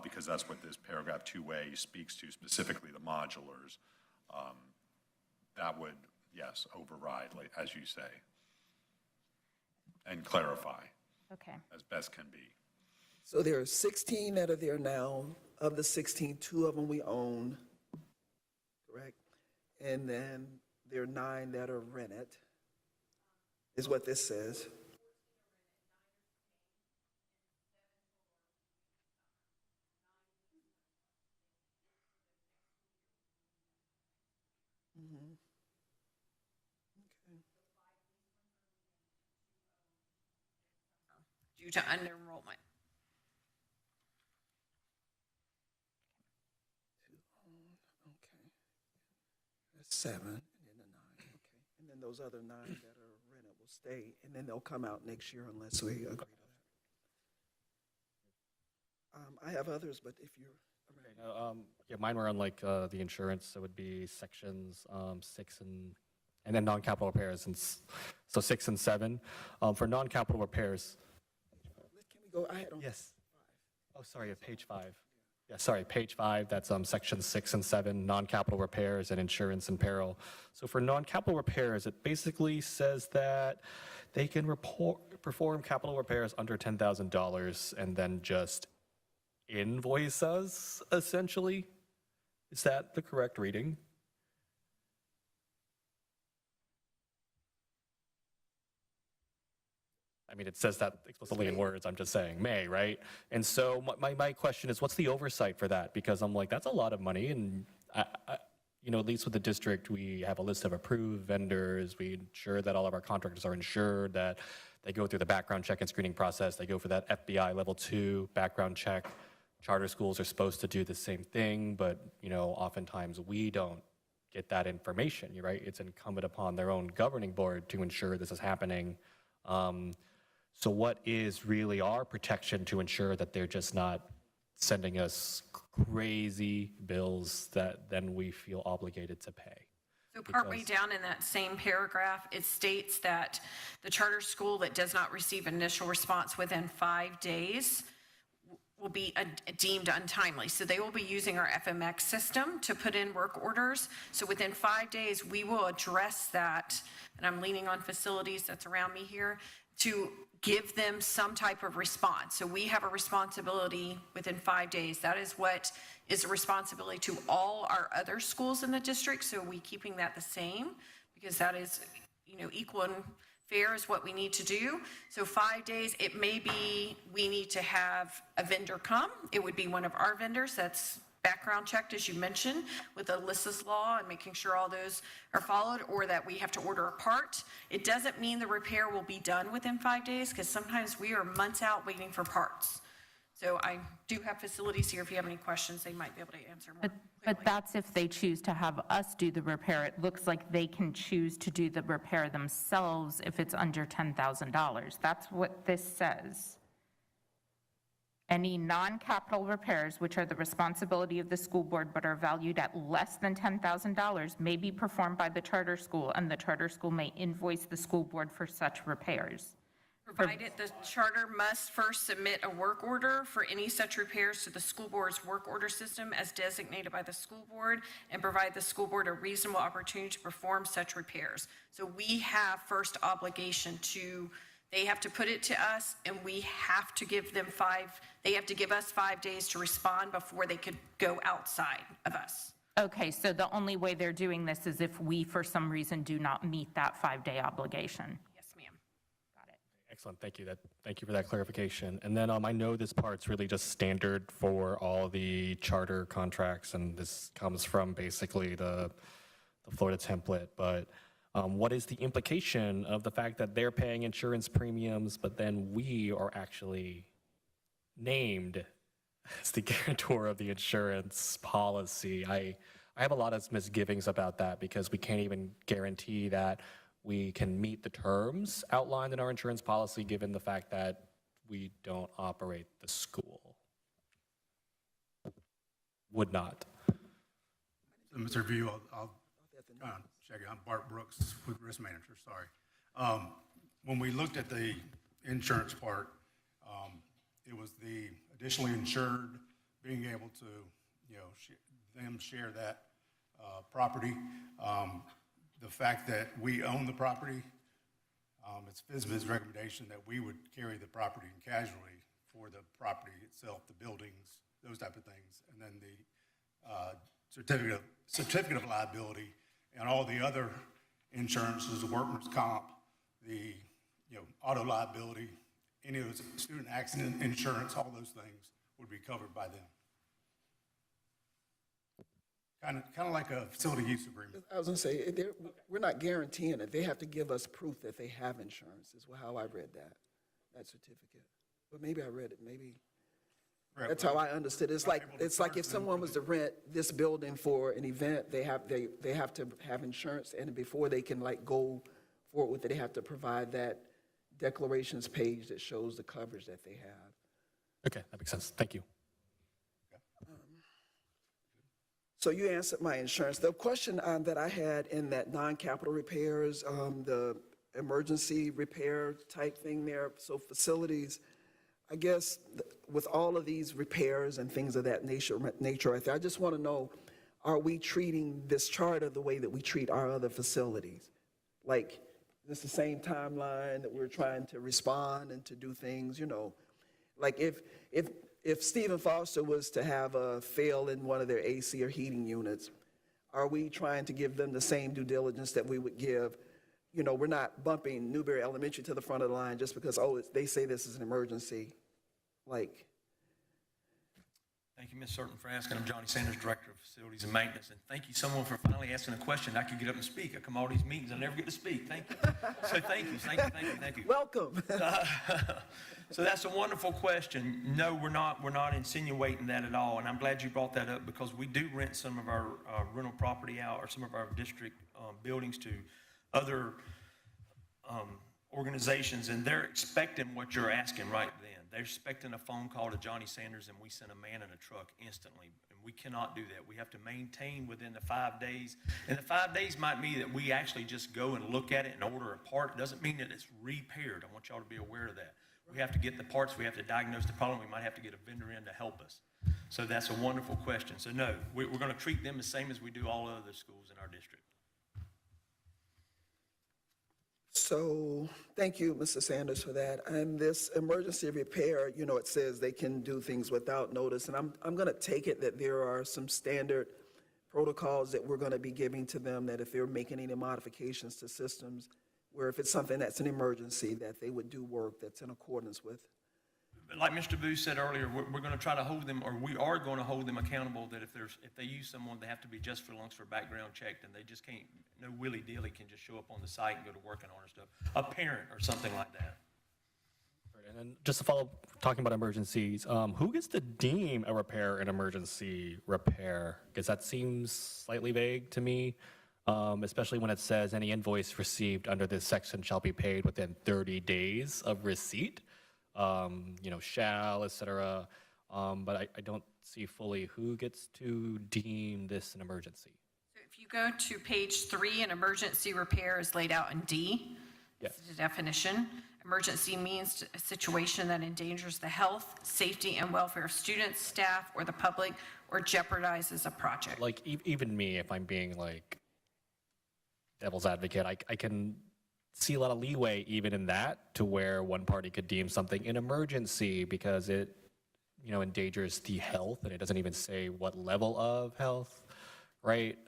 because that's what this paragraph 2A speaks to, specifically the modulars. That would, yes, override, like, as you say, and clarify. Okay. As best can be. So there are 16 that are there now. Of the 16, 2 of them we own, correct? And then there are 9 that are rented, is what this says. Due to under-enrollment. 2 owned, okay. That's 7, and then the 9, okay. And then those other 9 that are rented will stay, and then they'll come out next year unless we agree to that. I have others, but if you're. Yeah, mine were on like the insurance, so it would be sections 6 and then non-capital repairs, and so 6 and 7. For non-capital repairs. Can we go, I had on. Yes. Oh, sorry, page 5. Yeah, sorry, page 5, that's section 6 and 7, non-capital repairs and insurance and peril. So for non-capital repairs, it basically says that they can perform capital repairs under $10,000 and then just invoice us, essentially. Is that the correct reading? I mean, it says that explicitly in words, I'm just saying may, right? And so my question is, what's the oversight for that? Because I'm like, that's a lot of money, and at least with the district, we have a list of approved vendors, we ensure that all of our contractors are insured, that they go through the background check and screening process, they go for that FBI level 2 background check. Charter schools are supposed to do the same thing, but oftentimes we don't get that information, right? It's incumbent upon their own governing board to ensure this is happening. So what is really our protection to ensure that they're just not sending us crazy bills that then we feel obligated to pay? So partway down in that same paragraph, it states that the charter school that does not receive initial response within 5 days will be deemed untimely. So they will be using our FMX system to put in work orders. So within 5 days, we will address that, and I'm leaning on facilities that's around me here, to give them some type of response. So we have a responsibility within 5 days. That is what is a responsibility to all our other schools in the district. So we keeping that the same, because that is, equal and fair is what we need to do. So 5 days, it may be we need to have a vendor come. It would be one of our vendors that's background checked, as you mentioned, with Alyssa's law and making sure all those are followed, or that we have to order a part. It doesn't mean the repair will be done within 5 days, because sometimes we are months out waiting for parts. So I do have facilities here. If you have any questions, they might be able to answer more. But that's if they choose to have us do the repair. It looks like they can choose to do the repair themselves if it's under $10,000. That's what this says. Any non-capital repairs, which are the responsibility of the school board but are valued at less than $10,000, may be performed by the charter school, and the charter school may invoice the school board for such repairs. Provided the charter must first submit a work order for any such repairs to the school board's work order system as designated by the school board, and provide the school board a reasonable opportunity to perform such repairs. So we have first obligation to, they have to put it to us, and we have to give them they have to give us 5 days to respond before they could go outside of us. Okay, so the only way they're doing this is if we, for some reason, do not meet that 5-day obligation. Yes, ma'am. Got it. Excellent, thank you. Thank you for that clarification. And then I know this part's really just standard for all the charter contracts, and this comes from basically the Florida template, but what is the implication of the fact that they're paying insurance premiums, but then we are actually named as the guarantor of the insurance policy? I have a lot of misgivings about that, because we can't even guarantee that we can meet the terms outlined in our insurance policy, given the fact that we don't operate the school. Would not. So, Mr. Review, I'll check it. I'm Bart Brooks with Risk Manager, sorry. When we looked at the insurance part, it was the additionally insured being able to, them share that property. The fact that we own the property, it's FSBA's recommendation that we would carry the property and casualty for the property itself, the buildings, those type of things, and then the certificate of liability and all the other insurances, the workman's comp, the auto liability, any of those student accident insurance, all those things would be covered by them. Kind of like a facility use agreement. I was going to say, we're not guaranteeing it. They have to give us proof that they have insurance, is how I read that certificate. But maybe I read it, maybe. Right, That's how I understood it. It's like if someone was to rent this building for an event, they have to have insurance, and before they can go forward with it, they have to provide that declarations page that shows the coverage that they have. Okay, that makes sense. Thank you. So you answered my insurance. The question that I had in that non-capital repairs, the emergency repair type thing there, so facilities, I guess with all of these repairs and things of that nature right there, I just want to know, are we treating this charter the way that we treat our other facilities? Like, is this the same timeline that we're trying to respond and to do things, Like if Stephen Foster was to have a fail in one of their AC or heating units, are we trying to give them the same due diligence that we would give? We're not bumping Newberry Elementary to the front of the line just because, they say this is an emergency. Like, Thank you, Ms. Certain, for asking. I'm Johnny Sanders, Director of Facilities and Maintenance, and thank you, someone, for finally asking a question. I could get up and speak. I come to all these meetings, I never get to speak. Thank you. So thank you. Welcome. So that's a wonderful question. No, we're not insinuating that at all, and I'm glad you brought that up because we do rent some of our rental property out, or some of our district buildings, to other organizations, and they're expecting what you're asking right then. They're expecting a phone call to Johnny Sanders, and we send a man in a truck instantly, and we cannot do that. We have to maintain within the 5 days, and the 5 days might mean that we actually just go and look at it and order a part. It doesn't mean that it's repaired. I want y'all to be aware of that. We have to get the parts. We have to diagnose the problem. We might have to get a vendor in to help us. So that's a wonderful question. So no, we're going to treat them the same as we do all other schools in our district. So, thank you, Mr. Sanders, for that. And this emergency repair, you know, it says they can do things without notice, and I'm going to take it that there are some standard protocols that we're going to be giving to them, that if they're making any modifications to systems, where if it's something that's an emergency, that they would do work that's in accordance with. Like Mr. Booth said earlier, we're going to try to hold them, or we are going to hold them accountable, that if they use someone, they have to be just for lunch for background checked, and they just can't, no willy-dilly can just show up on the site and go to work and order stuff. A parent or something like that. And then just to follow up, talking about emergencies, who gets to deem a repair an emergency repair? Because that seems slightly vague to me, especially when it says any invoice received under this section shall be paid within 30 days of receipt. Shall, et cetera. But I don't see fully who gets to deem this an emergency. So if you go to page 3, an emergency repair is laid out in D. Yes. This is the definition. Emergency means a situation that endangers the health, safety, and welfare of students, staff, or the public, or jeopardizes a project. Like, even me, if I'm being like devil's advocate, I can see a lot of leeway even in that, to where one party could deem something an emergency because it, endangers the health, and it doesn't even say what level of health, right?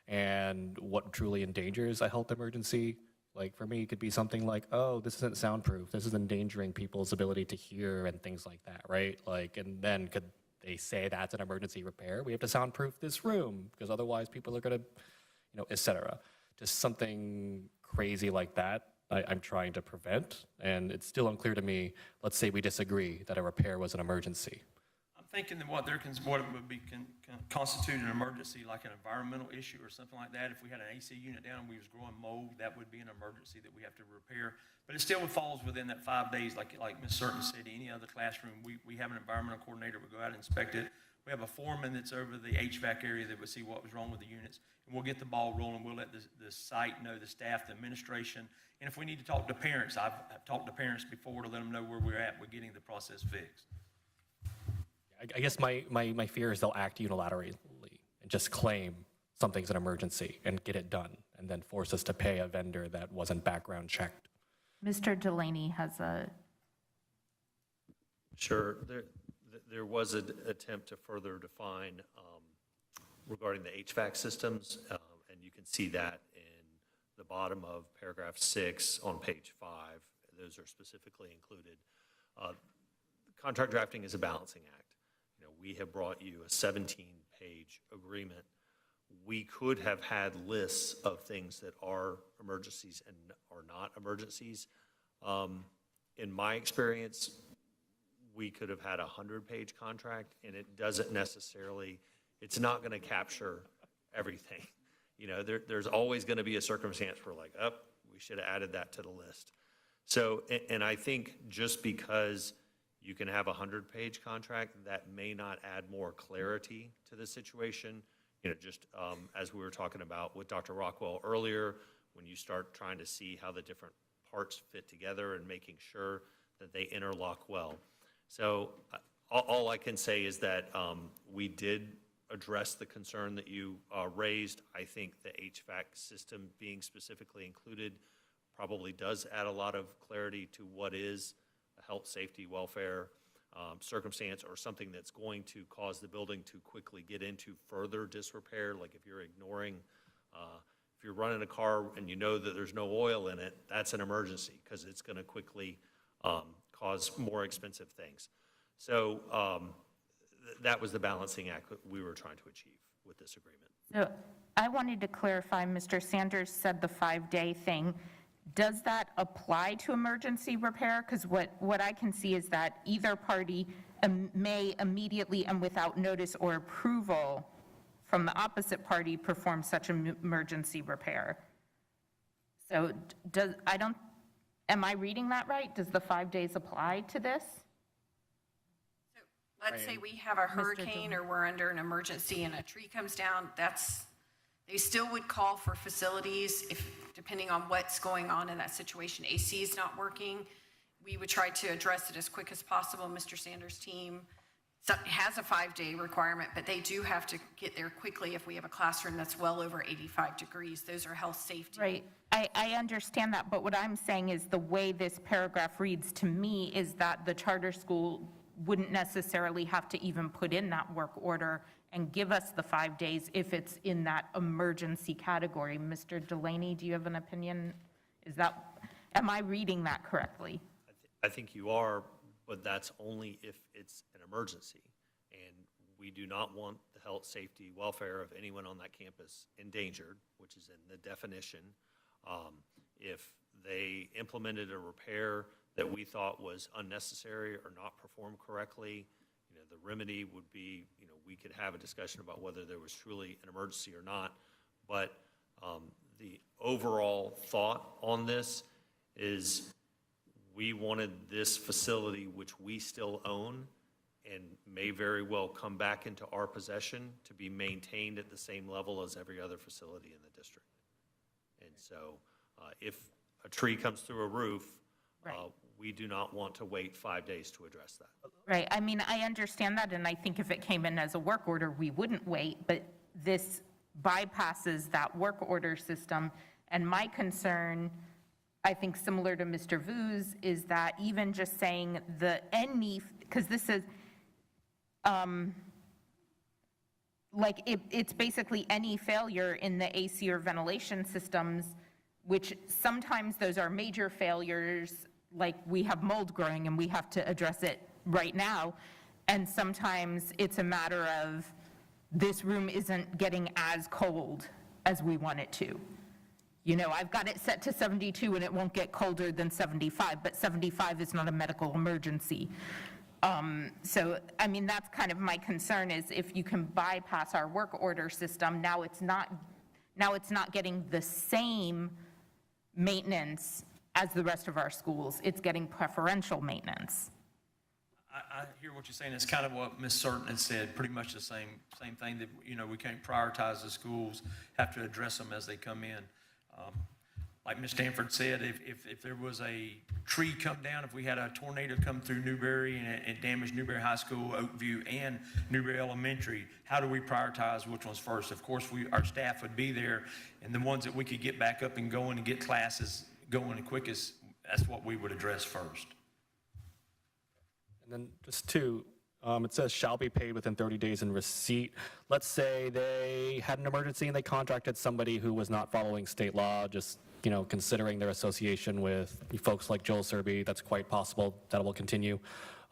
And what truly endangers a health emergency. Like for me, it could be something like, oh, this isn't soundproof. This is endangering people's ability to hear and things like that, right? Like, and then could they say that's an emergency repair? We have to soundproof this room because otherwise people are going to, et cetera. Just something crazy like that I'm trying to prevent, and it's still unclear to me. Let's say we disagree that a repair was an emergency. I'm thinking that what would be constitute an emergency, like an environmental issue or something like that. If we had an AC unit down and we was growing mold, that would be an emergency that we have to repair. But it still falls within that 5 days, like Ms. Certain said. Any other classroom, we have an environmental coordinator would go out and inspect it. We have a foreman that's over the HVAC area that would see what was wrong with the units, and we'll get the ball rolling. We'll let the site know, the staff, the administration, and if we need to talk to parents, I've talked to parents before to let them know where we're at with getting the process fixed. I guess my fear is they'll act unilaterally and just claim something's an emergency and get it done, and then force us to pay a vendor that wasn't background checked. Mr. Delaney has a... Sure. There was an attempt to further define regarding the HVAC systems, and you can see that in the bottom of paragraph 6 on page 5. Those are specifically included. Contract drafting is a balancing act. We have brought you a 17-page agreement. We could have had lists of things that are emergencies and are not emergencies. In my experience, we could have had a 100-page contract, and it doesn't necessarily, it's not going to capture everything. There's always going to be a circumstance where like, oh, we should have added that to the list. So, and I think just because you can have a 100-page contract, that may not add more clarity to the situation. Just as we were talking about with Dr. Rockwell earlier, when you start trying to see how the different parts fit together and making sure that they interlock well. So all I can say is that we did address the concern that you raised. I think the HVAC system being specifically included probably does add a lot of clarity to what is a health, safety, welfare circumstance, or something that's going to cause the building to quickly get into further disrepair. Like if you're ignoring, if you're running a car and you know that there's no oil in it, that's an emergency because it's going to quickly cause more expensive things. So that was the balancing act that we were trying to achieve with this agreement. So I wanted to clarify, Mr. Sanders said the 5-day thing. Does that apply to emergency repair? Because what I can see is that either party may immediately and without notice or approval from the opposite party perform such an emergency repair. So am I reading that right? Does the 5 days apply to this? Let's say we have a hurricane or we're under an emergency and a tree comes down, they still would call for facilities depending on what's going on in that situation. AC is not working. We would try to address it as quick as possible. Mr. Sanders' team has a 5-day requirement, but they do have to get there quickly if we have a classroom that's well over 85 degrees. Those are health safety. Right. I understand that, but what I'm saying is the way this paragraph reads to me is that the charter school wouldn't necessarily have to even put in that work order and give us the 5 days if it's in that emergency category. Mr. Delaney, do you have an opinion? Am I reading that correctly? I think you are, but that's only if it's an emergency. And we do not want the health, safety, welfare of anyone on that campus endangered, which is in the definition. If they implemented a repair that we thought was unnecessary or not performed correctly, the remedy would be, we could have a discussion about whether there was truly an emergency or not. But the overall thought on this is we wanted this facility, which we still own and may very well come back into our possession, to be maintained at the same level as every other facility in the district. And so if a tree comes through a roof, Right. We do not want to wait 5 days to address that. Right. I mean, I understand that, and I think if it came in as a work order, we wouldn't wait, but this bypasses that work order system. And my concern, I think similar to Mr. Vu's, is that even just saying because this is, it's basically any failure in the AC or ventilation systems, which sometimes those are major failures, like we have mold growing and we have to address it right now. And sometimes it's a matter of this room isn't getting as cold as we want it to. I've got it set to 72 and it won't get colder than 75, but 75 is not a medical emergency. So, I mean, that's kind of my concern, is if you can bypass our work order system, now it's not getting the same maintenance as the rest of our schools. It's getting preferential maintenance. I hear what you're saying. It's kind of what Ms. Certain had said, pretty much the same thing, that, we can't prioritize the schools, have to address them as they come in. Like Ms. Stanford said, if there was a tree come down, if we had a tornado come through Newberry and it damaged Newberry High School, Oakview, and Newberry Elementary, how do we prioritize which ones first? Of course, our staff would be there, and the ones that we could get back up and going and get classes going the quickest, that's what we would address first. And then just two, it says shall be paid within 30 days in receipt. Let's say they had an emergency and they contracted somebody who was not following state law, just, considering their association with folks like Joel Serby, that's quite possible that will continue.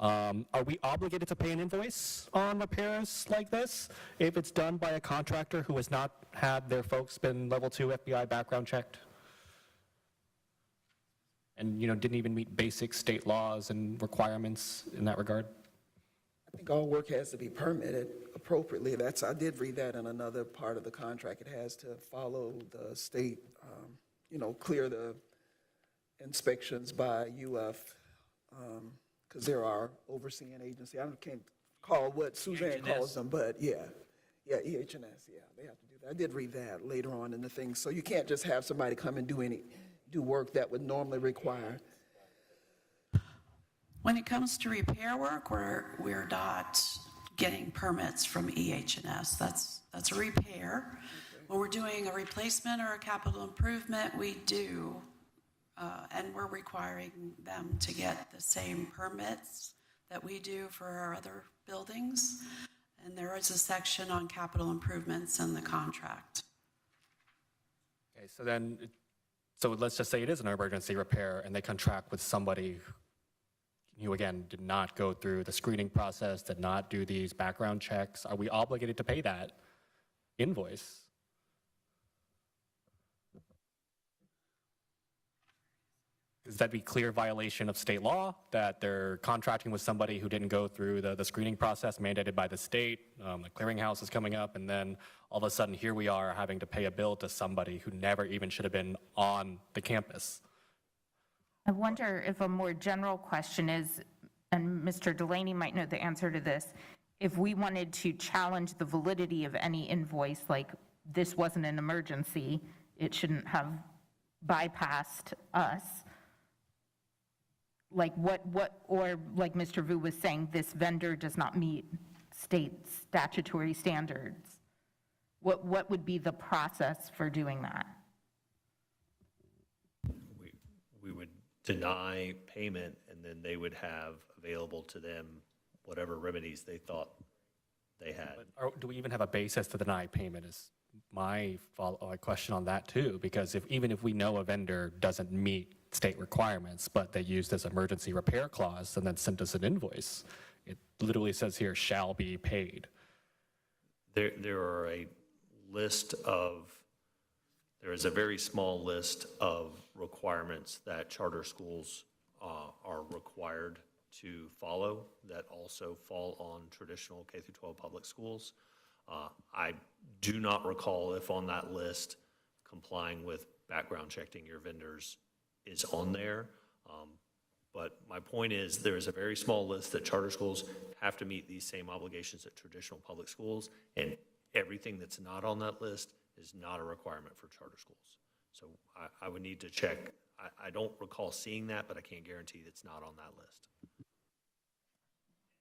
Are we obligated to pay an invoice on repairs like this if it's done by a contractor who has not had their folks been level 2 FBI background checked? And, didn't even meet basic state laws and requirements in that regard? I think all work has to be permitted appropriately. I did read that in another part of the contract. It has to follow the state, clear the inspections by UF, because there are overseeing agency. I can't call what Suzanne calls them, but yeah, EH&S, they have to do that. I did read that later on in the thing. So you can't just have somebody come and do work that would normally require. When it comes to repair work, we're not getting permits from EH&S. That's a repair. Okay. When we're doing a replacement or a capital improvement, we do, and we're requiring them to get the same permits that we do for our other buildings. And there is a section on capital improvements in the contract. Okay, so let's just say it is an emergency repair and they contract with somebody who again, did not go through the screening process, did not do these background checks, are we obligated to pay that invoice? Does that be clear violation of state law, that they're contracting with somebody who didn't go through the screening process mandated by the state? The clearinghouse is coming up, and then all of a sudden, here we are having to pay a bill to somebody who never even should have been on the campus. I wonder if a more general question is, and Mr. Delaney might know the answer to this, if we wanted to challenge the validity of any invoice, like this wasn't an emergency, it shouldn't have bypassed us. Like or like Mr. Vu was saying, this vendor does not meet state statutory standards. What would be the process for doing that? We would deny payment, and then they would have available to them whatever remedies they thought they had. Or do we even have a basis to deny payment is my question on that too, because even if we know a vendor doesn't meet state requirements, but they use this emergency repair clause and then sent us an invoice, it literally says here, shall be paid. There is a very small list of requirements that charter schools are required to follow that also fall on traditional K-12 public schools. I do not recall if on that list complying with background checking your vendors is on there. But my point is there is a very small list that charter schools have to meet these same obligations that traditional public schools, and everything that's not on that list is not a requirement for charter schools. So I would need to check. I don't recall seeing that, but I can't guarantee it's not on that list.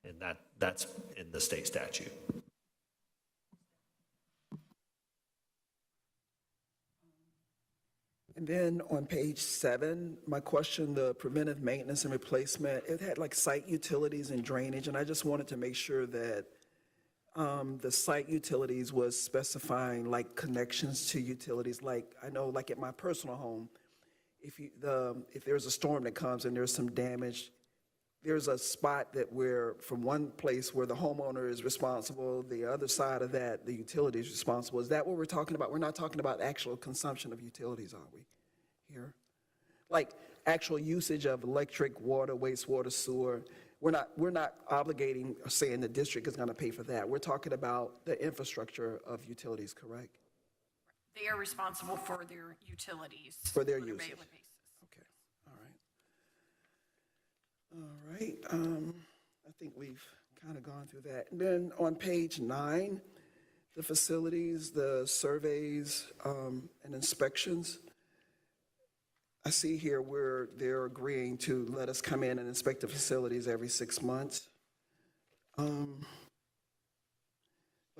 And that's in the state statute. And then on page 7, my question, the preventive maintenance and replacement, it had like site utilities and drainage, and I just wanted to make sure that the site utilities was specifying like connections to utilities. Like I know like at my personal home, if there's a storm that comes and there's some damage, there's a spot that from one place where the homeowner is responsible, the other side of that, the utility is responsible. Is that what we're talking about? We're not talking about actual consumption of utilities, are we, here? Like actual usage of electric, water, wastewater, sewer. We're not obligating or saying the district is going to pay for that. We're talking about the infrastructure of utilities, correct? They are responsible for their utilities. For their on a usage. daily basis. Okay, all right. I think we've kind of gone through that. And then on page 9, the facilities, the surveys, and inspections. I see here where they're agreeing to let us come in and inspect the facilities every 6 months. But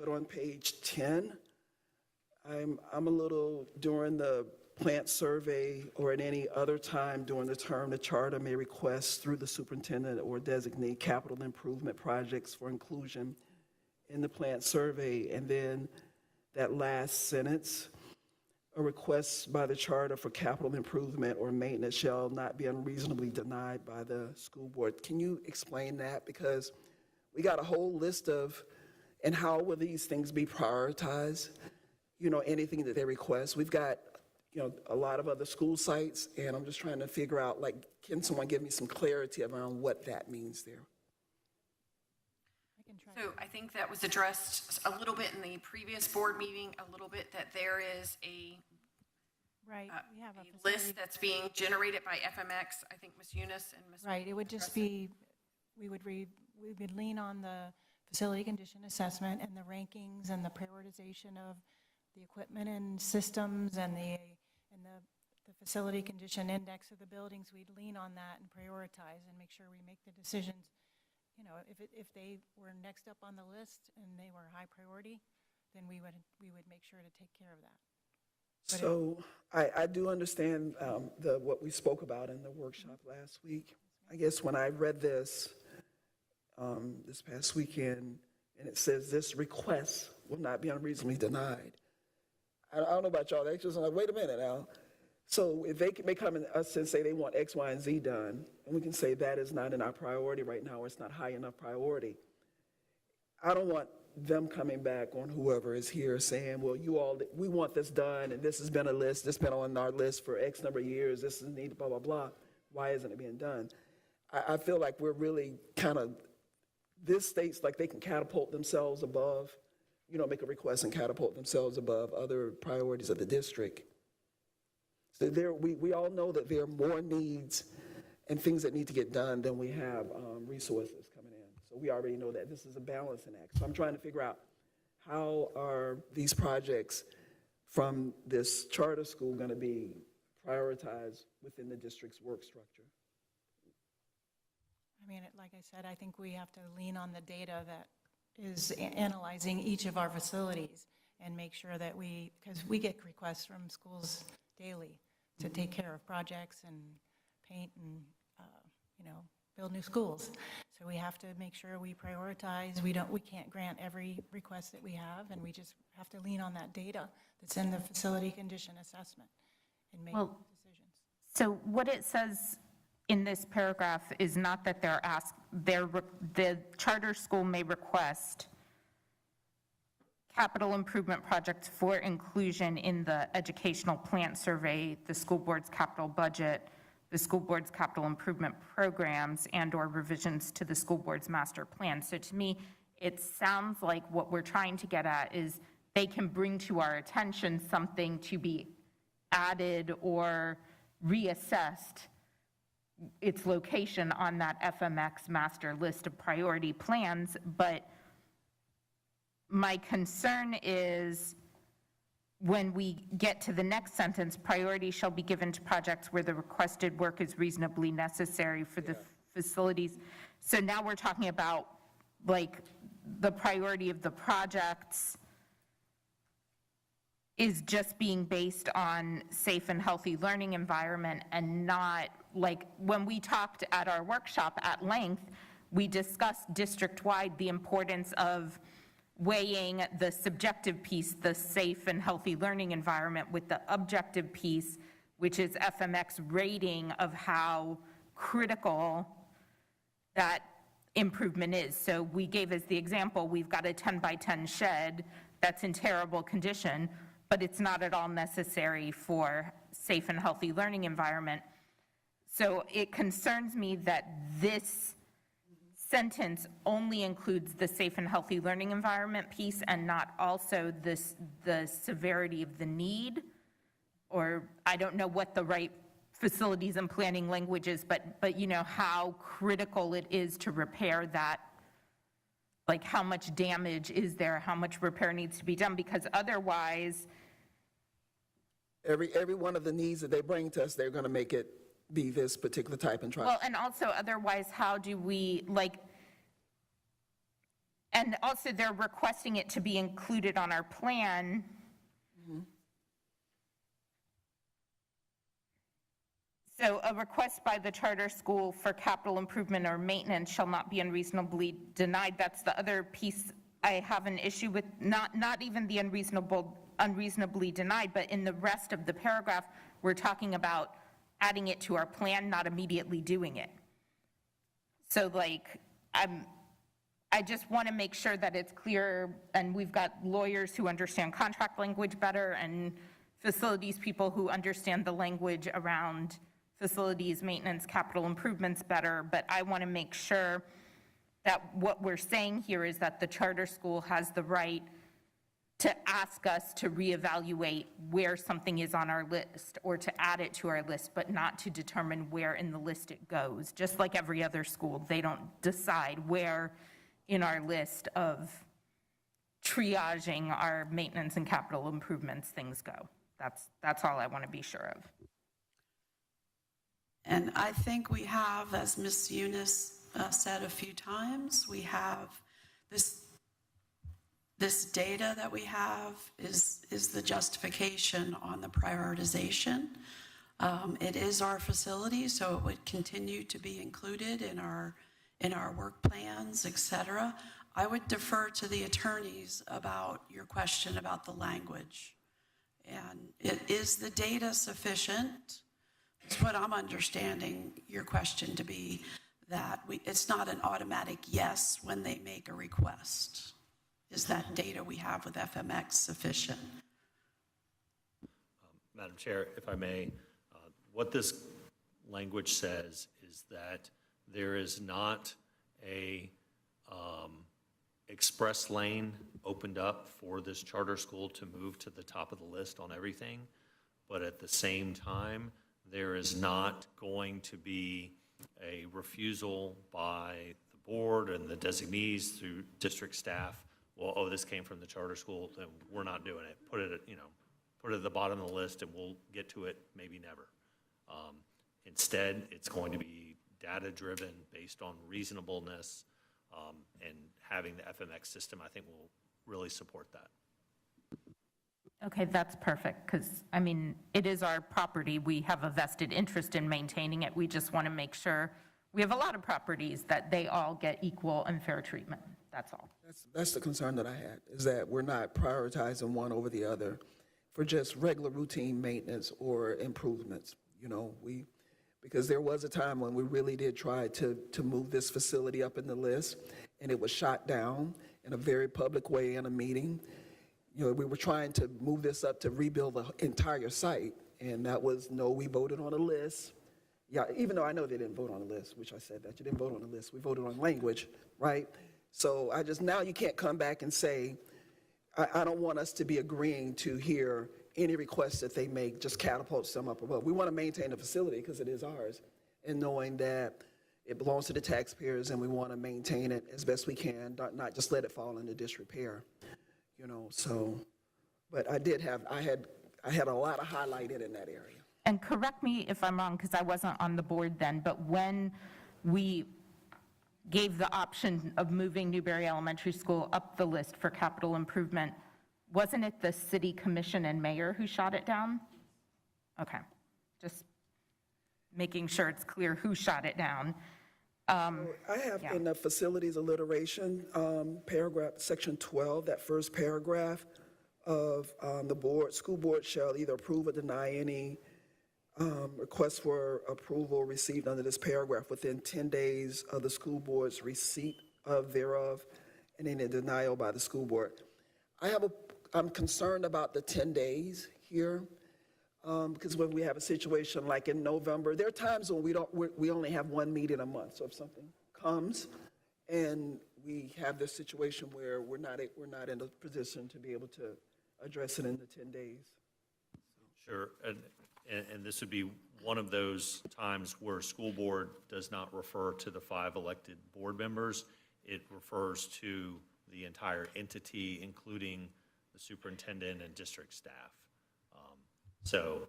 on page 10, I'm a little, during the plant survey or at any other time during the term, the charter may request through the superintendent or designate capital improvement projects for inclusion in the plant survey. And then that last sentence, a request by the charter for capital improvement or maintenance shall not be unreasonably denied by the school board. Can you explain that? Because we got a whole list of, and how will these things be prioritized? You know, anything that they request. We've got, you know, a lot of other school sites, and I'm just trying to figure out, like, can someone give me some clarity around what that means there? So I think that was addressed a little bit in the previous board meeting, a little bit that there is a Right, we have a list that's being generated by FMX. I think Ms. Eunice and Ms. Right, it would just be, we would lean on the facility condition assessment and the rankings and the prioritization of the equipment and systems and the facility condition index of the buildings. We'd lean on that and prioritize and make sure we make the decisions. You know, if they were next up on the list and they were high priority, then we would make sure to take care of that. But so I do understand what we spoke about in the workshop last week. I guess when I read this this past weekend, and it says this request will not be unreasonably denied. I don't know about y'all. They just like, wait a minute now. So if they may come to us and say they want X, Y, and Z done, and we can say that is not in our priority right now, or it's not high enough priority. I don't want them coming back on whoever is here saying, well, we want this done, and this has been a list, this has been on our list for X number of years, this is needed, blah, blah, blah. Why isn't it being done? I feel like we're really kind of, this state's like they can catapult themselves above, make a request and catapult themselves above other priorities of the district. So we all know that there are more needs and things that need to get done than we have resources coming in. So we already know that this is a balancing act. So I'm trying to figure out how are these projects from this charter school going to be prioritized within the district's work structure? I mean, like I said, I think we have to lean on the data that is analyzing each of our facilities and make sure that because we get requests from schools daily to take care of projects and paint and, build new schools. So we have to make sure we prioritize. We can't grant every request that we have, and we just have to lean on that data that's in the facility condition assessment and make decisions. So what it says in this paragraph is not that the charter school may request capital improvement projects for inclusion in the educational plant survey, the school board's capital budget, the school board's capital improvement programs, and/or revisions to the school board's master plan. So to me, it sounds like what we're trying to get at is they can bring to our attention something to be added or reassessed its location on that FMX master list of priority plans. But my concern is when we get to the next sentence, priority shall be given to projects where the requested work is reasonably necessary for the facilities. So now we're talking about like the priority of the projects is just being based on safe and healthy learning environment, and not like when we talked at our workshop at length, we discussed district-wide the importance of weighing the subjective piece, the safe and healthy learning environment, with the objective piece, which is FMX rating of how critical that improvement is. So we gave as the example, we've got a 10 by 10 shed that's in terrible condition, but it's not at all necessary for safe and healthy learning environment. So it concerns me that this sentence only includes the safe and healthy learning environment piece and not also the severity of the need, or I don't know what the right facilities and planning language is, but how critical it is to repair that, like how much damage is there, how much repair needs to be done, because otherwise. Every one of the needs that they bring to us, they're going to make it be this particular type and try. Well, and also otherwise, how do we, and also they're requesting it to be included on our plan. Mm-hmm. So a request by the charter school for capital improvement or maintenance shall not be unreasonably denied. That's the other piece I have an issue with, not even the unreasonably denied, but in the rest of the paragraph, we're talking about adding it to our plan, not immediately doing it. So I just want to make sure that it's clear, and we've got lawyers who understand contract language better and facilities people who understand the language around facilities maintenance, capital improvements better, but I want to make sure that what we're saying here is that the charter school has the right to ask us to reevaluate where something is on our list or to add it to our list, but not to determine where in the list it goes. Just like every other school, they don't decide where in our list of triaging our maintenance and capital improvements things go. That's all I want to be sure of. And I think we have, as Ms. Eunice said a few times, we have this data that we have is the justification on the prioritization. It is our facility, so it would continue to be included in our work plans, et cetera. I would defer to the attorneys about your question about the language. And is the data sufficient? That's what I'm understanding your question to be, that it's not an automatic yes when they make a request. Is that data we have with FMX sufficient? Madam Chair, if I may, what this language says is that there is not a express lane opened up for this charter school to move to the top of the list on everything, but at the same time, there is not going to be a refusal by the board and the designees through district staff. Well, oh, this came from the charter school, then we're not doing it. Put it at the bottom of the list and we'll get to it maybe never. Instead, it's going to be data-driven based on reasonableness, and having the FMX system, I think, will really support that. Okay, that's perfect, because, I mean, it is our property. We have a vested interest in maintaining it. We just want to make sure, we have a lot of properties, that they all get equal and fair treatment. That's all. That's the concern that I had, is that we're not prioritizing one over the other for just regular routine maintenance or improvements. You know, because there was a time when we really did try to move this facility up in the list, and it was shot down in a very public way in a meeting. You know, we were trying to move this up to rebuild the entire site, and that was, no, we voted on a list. Yeah, even though I know they didn't vote on a list, which I said that, you didn't vote on a list, we voted on language, right? So now you can't come back and say, I don't want us to be agreeing to hear any requests that they make, just catapult some up above. We want to maintain the facility because it is ours, and knowing that it belongs to the taxpayers and we want to maintain it as best we can, not just let it fall into disrepair, you know, so. But I had a lot of highlighted in that area. And correct me if I'm wrong, because I wasn't on the board then, but when we gave the option of moving Newberry Elementary School up the list for capital improvement, wasn't it the city commission and mayor who shot it down? Okay, just making sure it's clear who shot it down. I have in the facilities alliteration paragraph, section 12, that first paragraph of school board shall either approve or deny any request for approval received under this paragraph within 10 days of the school board's receipt of thereof, and any denial by the school board. I'm concerned about the 10 days here, because when we have a situation like in November, there are times when we only have one meeting a month. So if something comes and we have this situation where we're not in a position to be able to address it in the 10 days. Sure, and this would be one of those times where school board does not refer to the 5 elected board members. It refers to the entire entity, including the superintendent and district staff. So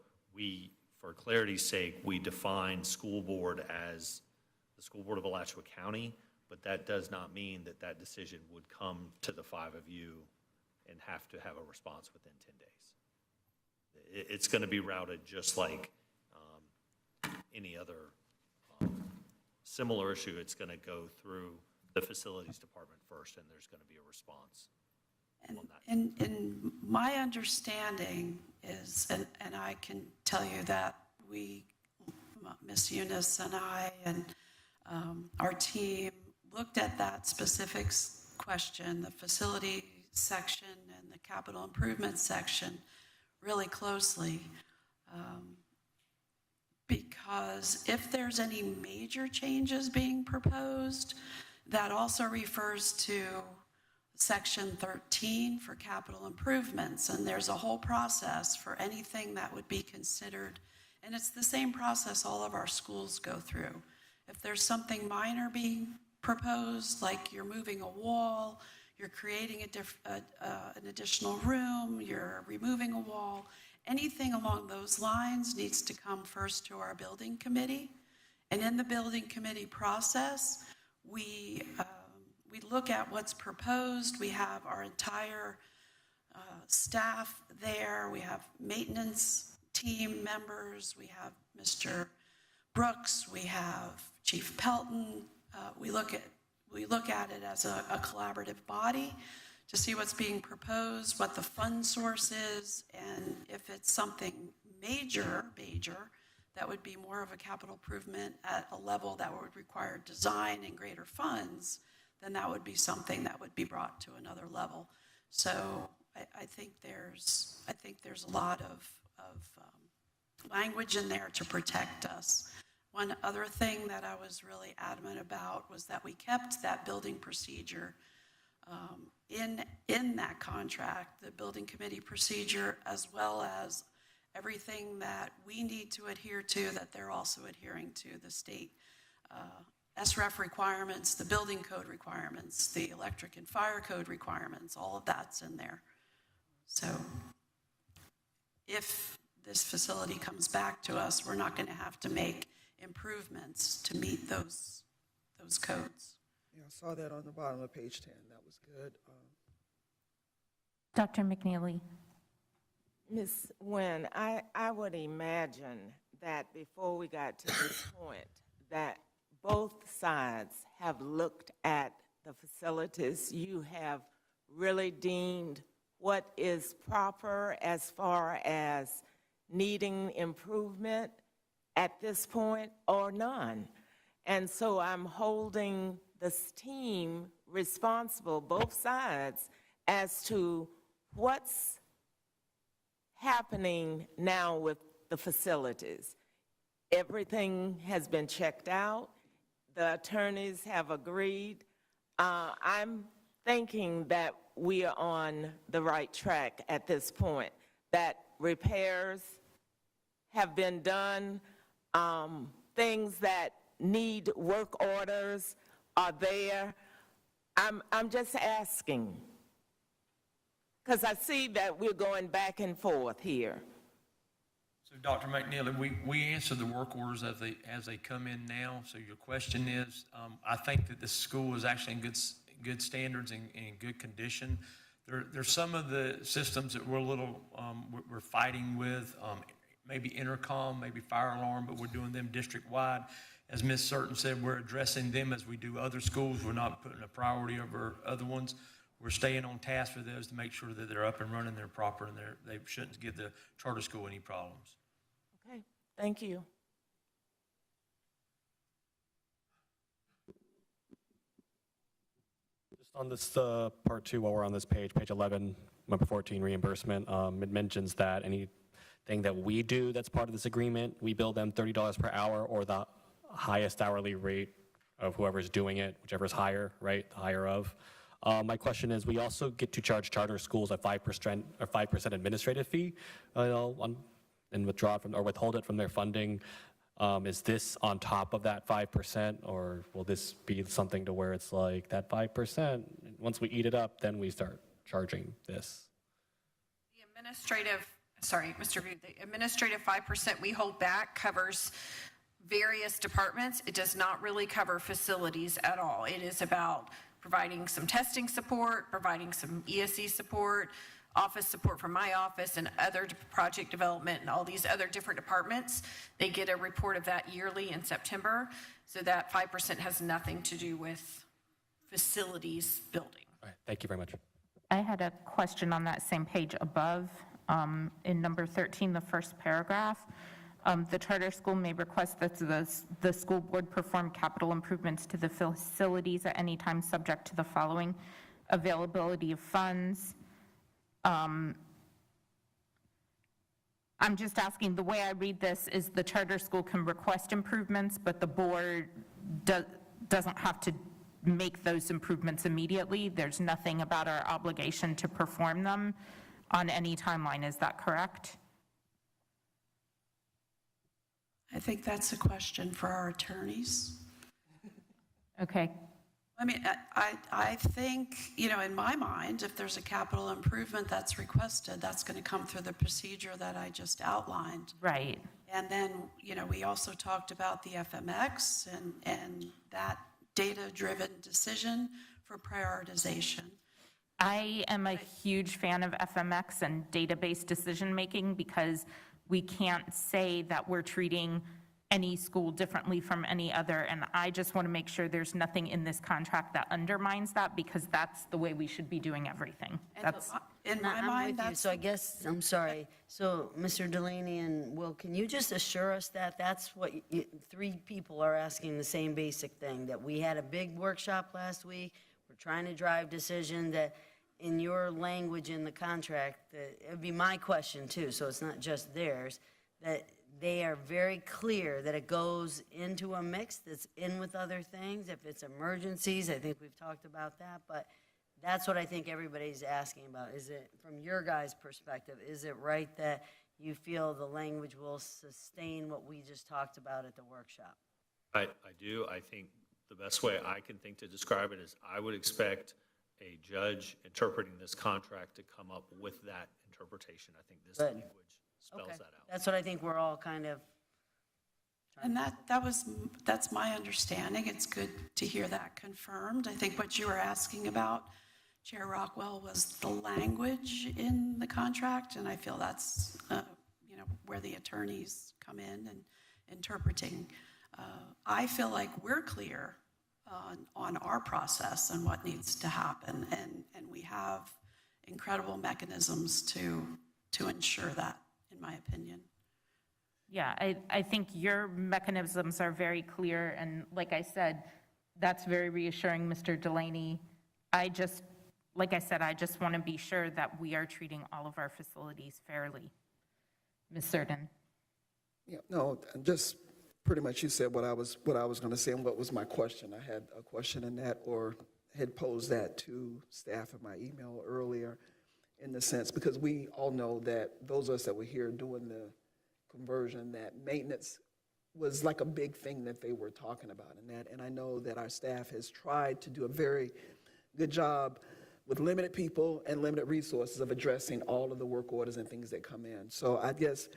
for clarity's sake, we define school board as the school board of Alachua County, but that does not mean that that decision would come to the 5 of you and have to have a response within 10 days. It's going to be routed just like any other similar issue. It's going to go through the facilities department first, and there's going to be a response on that. And my understanding is, and I can tell you that Miss Eunice and I and our team looked at that specific question, the facility section and the capital improvement section, really closely, because if there's any major changes being proposed, that also refers to Section 13 for capital improvements, and there's a whole process for anything that would be considered, and it's the same process all of our schools go through. If there's something minor being proposed, like you're moving a wall, you're creating an additional room, you're removing a wall, anything along those lines needs to come first to our building committee. And in the building committee process, we look at what's proposed. We have our entire staff there. We have maintenance team members. We have Mr. Brooks. We have Chief Pelton. We look at it as a collaborative body to see what's being proposed, what the fund source is, and if it's something major, that would be more of a capital improvement at a level that would require design and greater funds, then that would be something that would be brought to another level. So I think there's a lot of language in there to protect us. One other thing that I was really adamant about was that we kept that building procedure in that contract, the building committee procedure, as well as everything that we need to adhere to, that they're also adhering to, the state SREF requirements, the building code requirements, the electric and fire code requirements, all of that's in there. So if this facility comes back to us, we're not going to have to make improvements to meet those codes. Yeah, I saw that on the bottom of page 10. That was good. Dr. McNeely. Ms. Nguyen, I would imagine that before we got to this point, that both sides have looked at the facilities. You have really deemed what is proper as far as needing improvement at this point or none. And so I'm holding this team responsible, both sides, as to what's happening now with the facilities. Everything has been checked out. The attorneys have agreed. I'm thinking that we are on the right track at this point, that repairs have been done, things that need work orders are there. I'm just asking, because I see that we're going back and forth here. So Dr. McNeely, we answer the work orders as they come in now. So your question is, I think that the school is actually in good standards and in good condition. There's some of the systems that we're a little, we're fighting with, maybe intercom, maybe fire alarm, but we're doing them district-wide. As Ms. Certain said, we're addressing them as we do other schools. We're not putting a priority over other ones. We're staying on task for those to make sure that they're up and running, they're proper, and they shouldn't give the charter school any problems. Okay, thank you. Just on this part 2, while we're on this page 11, number 14, reimbursement, it mentions that anything that we do that's part of this agreement, we bill them $30 per hour or the highest hourly rate of whoever's doing it, whichever's higher, right, the higher of. My question is, we also get to charge charter schools a 5% or 5% administrative fee, and withdraw from or withhold it from their funding. Is this on top of that 5%, or will this be something to where it's like that 5%? Once we eat it up, then we start charging this. The administrative, sorry, Mr. Vu, the administrative 5% we hold back covers various departments. It does not really cover facilities at all. It is about providing some testing support, providing some ESE support, office support from my office and other project development and all these other different departments. They get a report of that yearly in September. So that 5% has nothing to do with facilities building. All right, thank you very much. I had a question on that same page above, in number 13, the first paragraph. The charter school may request that the school board perform capital improvements to the facilities at any time subject to the following: availability of funds. I'm just asking, the way I read this is the charter school can request improvements, but the board doesn't have to make those improvements immediately. There's nothing about our obligation to perform them on any timeline. Is that correct? I think that's a question for our attorneys. Okay. I mean, I think, in my mind, if there's a capital improvement that's requested, that's going to come through the procedure that I just outlined. Right. And then, we also talked about the FMX and that data-driven decision for prioritization. I am a huge fan of FMX and database decision-making because we can't say that we're treating any school differently from any other, and I just want to make sure there's nothing in this contract that undermines that, because that's the way we should be doing everything. That's, In No, my I'm mind, with you. that's. So I guess, I'm sorry. So Mr. Delaney and Will, can you just assure us that that's what three people are asking the same basic thing? That we had a big workshop last week. We're trying to drive decision that in your language in the contract, that it'd be my question too, so it's not just theirs, that they are very clear that it goes into a mix that's in with other things. If it's emergencies, I think we've talked about that, but that's what I think everybody's asking about. Is it, from your guys' perspective, is it right that you feel the language will sustain what we just talked about at the workshop? I do. I think the best way I can think to describe it is I would expect a judge interpreting this contract to come up with that interpretation. I think this Good. language spells Okay. that out. That's what I think we're all kind of, And that's my understanding. It's good to hear that confirmed. I think what you were asking about, Chair Rockwell, was the language in the contract, and I feel that's, where the attorneys come in and interpreting. I feel like we're clear on our process and what needs to happen, and we have incredible mechanisms to ensure that, in my opinion. yeah, I think your mechanisms are very clear, and like I said, that's very reassuring, Mr. Delaney. Like I said, I just want to be sure that we are treating all of our facilities fairly. Ms. Surden? Yeah, no, just pretty much you said what I was going to say and what was my question. I had a question in that, or had posed that to staff in my email earlier, in the sense, because we all know that those of us that were here doing the conversion, that maintenance was like a big thing that they were talking about in that, and I know that our staff has tried to do a very good job with limited people and limited resources of addressing all of the work orders and things that come in. So I guess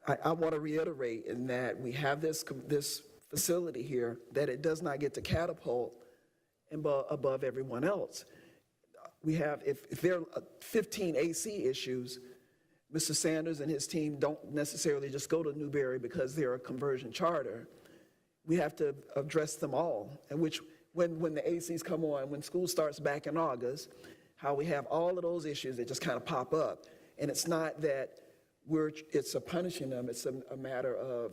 I want to reiterate in that we have this facility here, that it does not get to catapult above everyone else. We have, if there are 15 AC issues, Mr. Sanders and his team don't necessarily just go to Newberry because they're a conversion charter. We have to address them all, and which, when the ACs come on, when school starts back in August, how we have all of those issues that just kind of pop up. And it's not that it's a punishing them, it's a matter of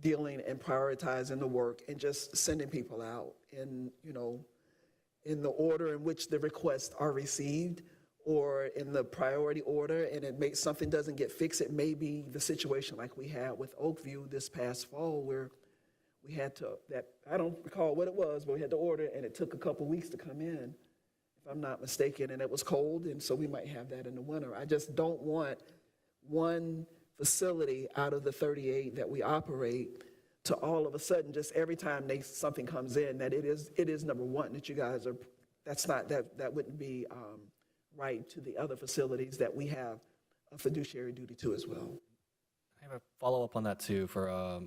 dealing and prioritizing the work and just sending people out in the order in which the requests are received, or in the priority order, and something doesn't get fixed. It may be the situation like we had with Oakview this past fall, where we had to, I don't recall what it was, but we had to order, and it took a couple weeks to come in, if I'm not mistaken, and it was cold, and so we might have that in the winter. I just don't want one facility out of the 38 that we operate to all of a sudden, just every time something comes in, that it is number one, that you guys are, that wouldn't be right to the other facilities that we have a fiduciary duty to as well. I have a follow-up on that too for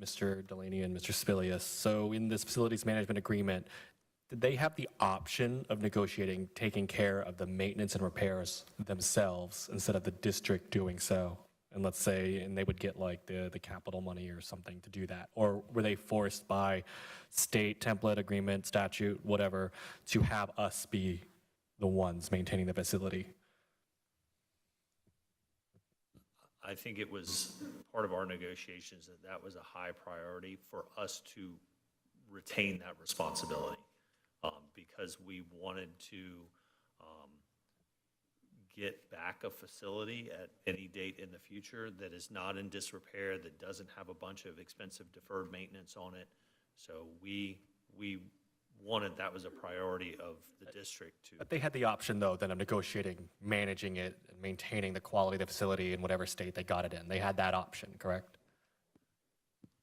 Mr. Delaney and Mr. Spilius. So in this facilities management agreement, did they have the option of negotiating taking care of the maintenance and repairs themselves instead of the district doing so? And let's say, and they would get like the capital money or something to do that? Or were they forced by state template agreement, statute, whatever, to have us be the ones maintaining the facility? I think it was part of our negotiations that was a high priority for us to retain that responsibility, because we wanted to get back a facility at any date in the future that is not in disrepair, that doesn't have a bunch of expensive deferred maintenance on it. So we wanted, that was a priority of the district to. But they had the option, though, then of negotiating, managing it, and maintaining the quality of the facility in whatever state they got it in. They had that option, correct?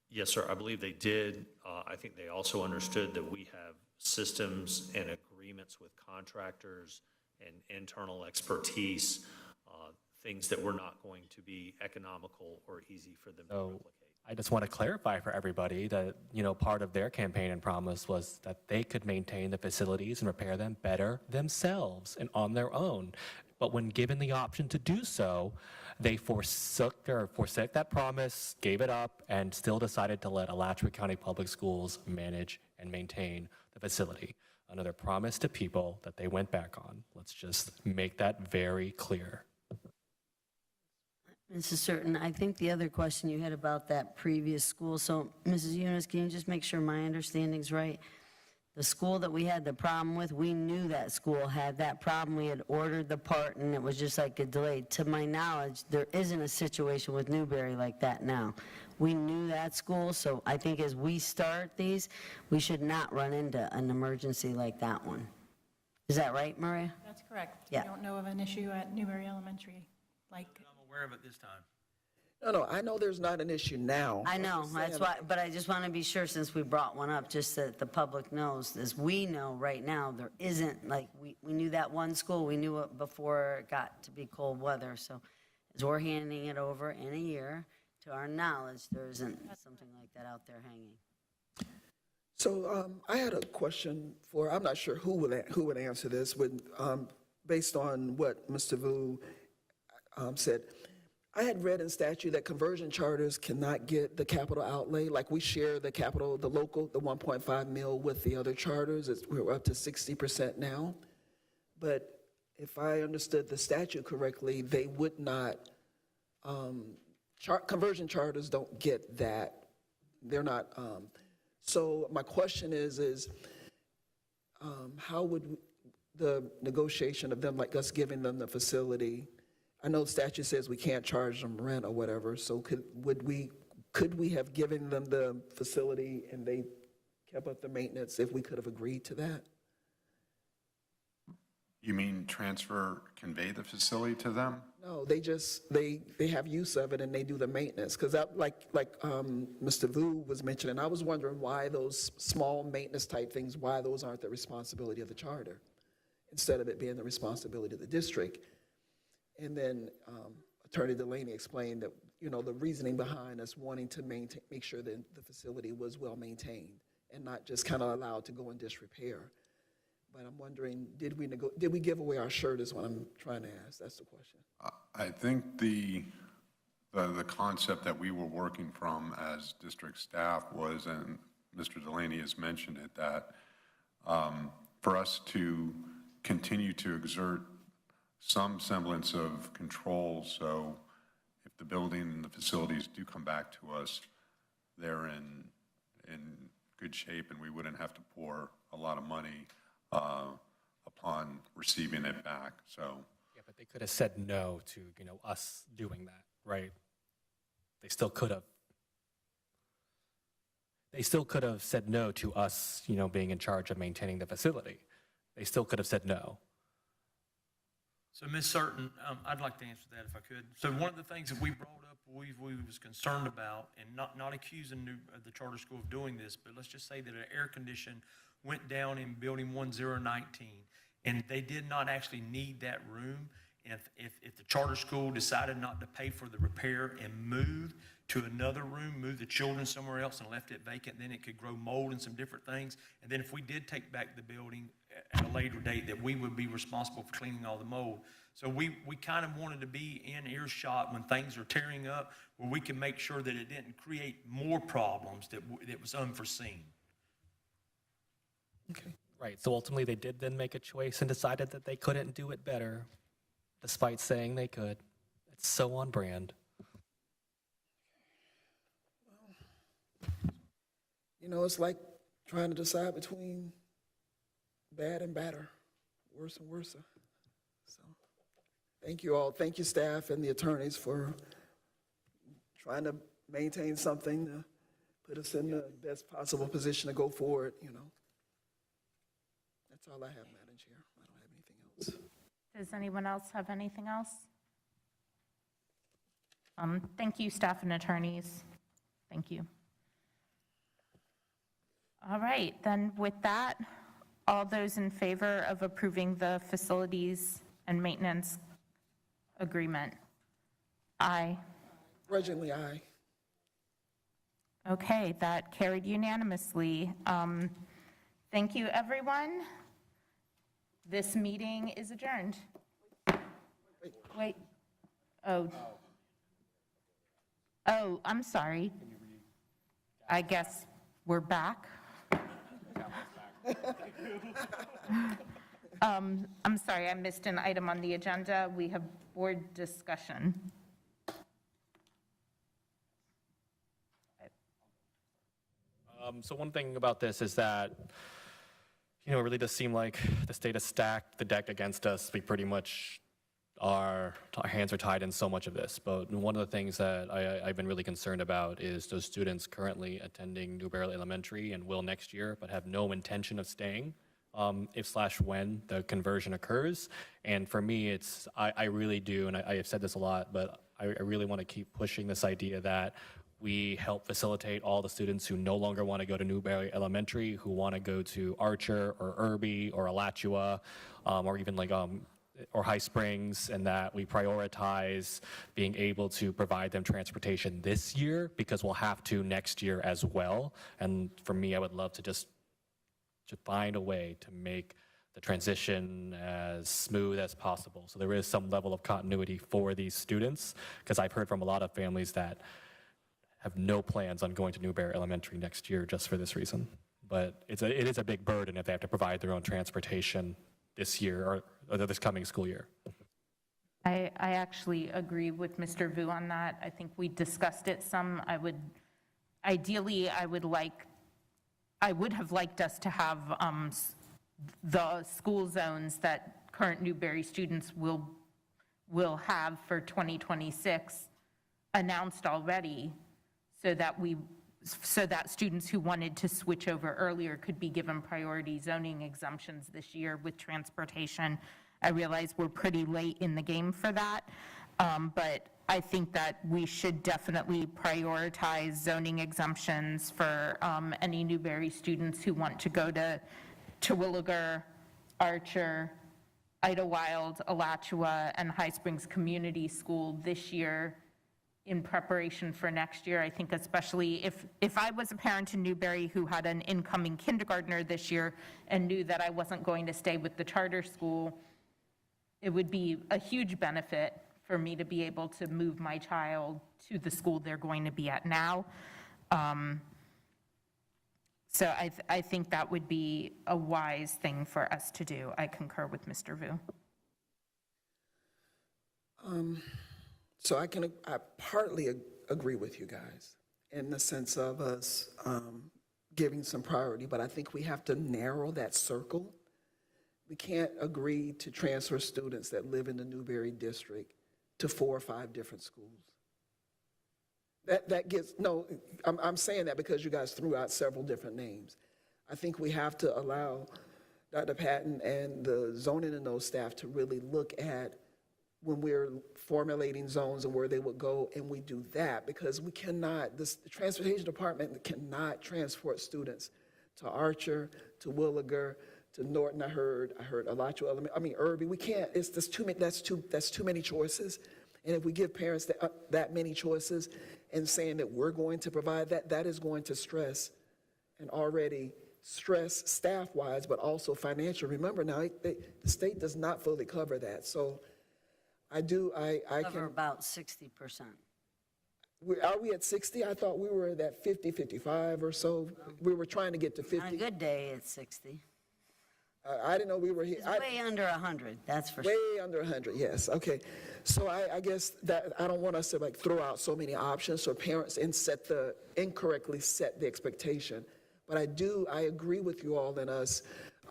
Yes, sir. I believe they did. I think they also understood that we have systems and agreements with contractors and internal expertise, things that were not going to be economical or easy for them to replicate. I just want to clarify for everybody that, part of their campaign and promise was that they could maintain the facilities and repair them better themselves and on their own. But when given the option to do so, they forsook that promise, gave it up, and still decided to let Alachua County Public Schools manage and maintain the facility. Another promise to people that they went back on. Let's just make that very clear. Mrs. Certain, I think the other question you had about that previous school, so Mrs. Eunice, can you just make sure my understanding's right? The school that we had the problem with, we knew that school had that problem. We had ordered the part and it was just like a delay. To my knowledge, there isn't a situation with Newberry like that now. We knew that school, so I think as we start these, we should not run into an emergency like that one. Is that right, Maria? That's correct. Yeah. I don't know of an issue at Newberry Elementary like. I'm aware of it this time. No, I know there's not an issue now. I know, I'm just that's saying, why, but I just want to be sure, since we brought one up, just that the public knows, as we know right now, there isn't, like, we knew that one school, we knew it before it got to be cold weather, so as we're handing it over in a year, to our knowledge, there isn't something like that out there hanging. So I had a question for, I'm not sure who would answer this, but based on what Mr. Vu said, I had read in statute that conversion charters cannot get the capital outlay. Like we share the capital, the local, the 1.5 mil with the other charters. We're up to 60% now. But if I understood the statute correctly, they would not, conversion charters don't get that. They're not, so my question is how would the negotiation of them, like us giving them the facility, I know the statute says we can't charge them rent or whatever, so could we have given them the facility and they kept up the maintenance if we could have agreed to that? You mean convey the facility to them? No, they just, they have use of it and they do the maintenance. Because like Mr. Vu was mentioning, I was wondering why those small maintenance type things, why those aren't the responsibility of the charter, instead of it being the responsibility of the district. And then Attorney Delaney explained that, you know, the reasoning behind us wanting to make sure that the facility was well maintained and not just kind of allowed to go in disrepair. But I'm wondering, did we give away our shirt is what I'm trying to ask. That's the question. I think the concept that we were working from as district staff was, and Mr. Delaney has mentioned it, that for us to continue to exert some semblance of control, so if the building and the facilities do come back to us, they're in good shape and we wouldn't have to pour a lot of money upon receiving it back. So Yeah, but they could have said no to, us doing that, right? They still could have. They still could have said no to us, being in charge of maintaining the facility. They still could have said no. So Ms. Certain, I'd like to answer that if I could. So one of the things that we brought up, we was concerned about, and not accusing the charter school of doing this, but let's just say that an air condition went down in building 1019, and they did not actually need that room. If the charter school decided not to pay for the repair and moved to another room, moved the children somewhere else and left it vacant, then it could grow mold and some different things. And then if we did take back the building at a later date, that we would be responsible for cleaning all the mold. So we kind of wanted to be in earshot when things are tearing up, where we can make sure that it didn't create more problems that was unforeseen. Okay. Right, so ultimately they did then make a choice and decided that they couldn't do it better, despite saying they could. It's so on brand. It's like trying to decide between bad and badder, worse and worse. So thank you all. Thank you, staff and the attorneys, for trying to maintain something to put us in the best possible position to go forward, That's all I have, Madam Chair. I don't have anything else. Does anyone else have anything else? Thank you, staff and attorneys. Thank you. All right, then with that, all those in favor of approving the facilities and maintenance agreement? Aye. Grudgingly, aye. Okay, that carried unanimously. Thank you, everyone. This meeting is adjourned. Wait. Oh, Oh, I'm sorry. I guess we're back. I'm sorry, I missed an item on the agenda. We have board discussion. So one thing about this is that, it really does seem like the state has stacked the deck against us. We pretty much our hands are tied in so much of this. But one of the things that I've been really concerned about is those students currently attending New Barrel Elementary and will next year, but have no intention of staying if/when the conversion occurs. And for me, I really do, and I have said this a lot, but I really want to keep pushing this idea that we help facilitate all the students who no longer want to go to Newberry Elementary, who want to go to Archer or Irby or Alachua, or even or High Springs, and that we prioritize being able to provide them transportation this year, because we'll have to next year as well. And for me, I would love to just to find a way to make the transition as smooth as possible. So there is some level of continuity for these students, because I've heard from a lot of families that have no plans on going to Newberry Elementary next year just for this reason. But it is a big burden if they have to provide their own transportation this year or this coming school year. I actually agree with Mr. Vu on that. I think we discussed it some. Ideally, I would have liked us to have the school zones that current Newberry students will have for 2026 announced already, so that students who wanted to switch over earlier could be given priority zoning exemptions this year with transportation. I realize we're pretty late in the game for that, but I think that we should definitely prioritize zoning exemptions for any Newberry students who want to go to Terwilliger, Archer, Idlewild, Alachua, and High Springs Community School this year in preparation for next year. I think especially if I was a parent in Newberry who had an incoming kindergartner this year and knew that I wasn't going to stay with the charter school, it would be a huge benefit for me to be able to move my child to the school they're going to be at now. So I think that would be a wise thing for us to do. I concur with Mr. Vu. So I partly agree with you guys in the sense of us giving some priority, but I think we have to narrow that circle. We can't agree to transfer students that live in the Newberry district to 4 or 5 different schools. I'm saying that because you guys threw out several different names. I think we have to allow Dr. Patton and the zoning and those staff to really look at when we're formulating zones and where they would go, and we do that, because we cannot, the transportation department cannot transport students to Archer, to Williger, to Norton. I heard Alachua, Irby. We can't. It's just too many. That's too many choices. And if we give parents that many choices and saying that we're going to provide that is going to stress and already stress staff-wise, but also financial. Remember now, the state does not fully cover that. So I Cover about 60%. Are we at 60? I thought we were at that 50, 55 or so. We were trying to get to 50. On a good day, it's 60. I didn't know we were here. It's way under 100, that's for sure. Way under 100, yes. Okay. So I guess that I don't want us to throw out so many options for parents and incorrectly set the expectation. But I agree with you all and us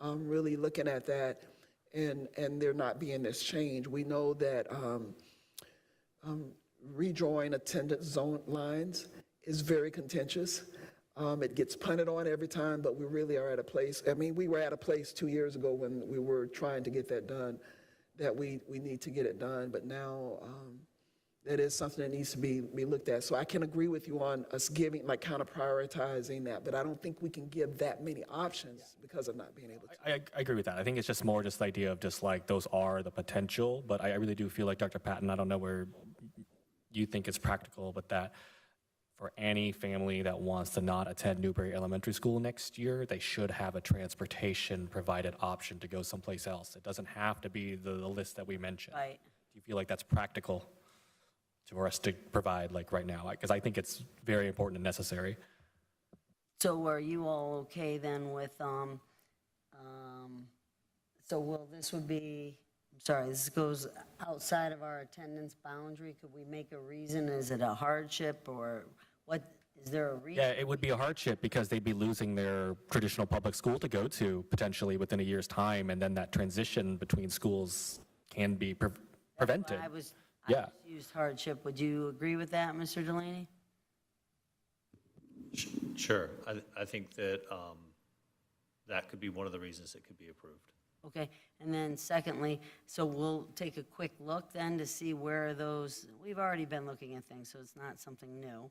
really looking at that and there not being this change. We know that redrawing attendance zone lines is very contentious. It gets punted on every time, but we really are at a place, we were at a place 2 years ago when we were trying to get that done, that we need to get it done, but now that is something that needs to be looked at. So I can agree with you on us giving, kind of prioritizing that, but I don't think we can give that many options because of not being able to. I agree with that. I think it's just more just the idea of just those are the potential, but I really do feel like Dr. Patton, I don't know where you think it's practical, but that for any family that wants to not attend Newberry Elementary School next year, they should have a transportation provided option to go someplace else. It doesn't have to be the list that we mentioned. Right. Do you feel like that's practical for us to provide like right now, because I think it's very important and necessary. So are you all okay then with, this would be, I'm sorry, this goes outside of our attendance boundary. Could we make a reason? Is it a hardship or what, is there a reason? Yeah, it would be a hardship because they'd be losing their traditional public school to go to potentially within a year's time, and then that transition between schools can be prevented. I Yeah. just used hardship. Would you agree with that, Mr. Delaney? Sure. I think that that could be one of the reasons it could be approved. Okay, and then secondly, so we'll take a quick look then to see where those, we've already been looking at things, so it's not something new,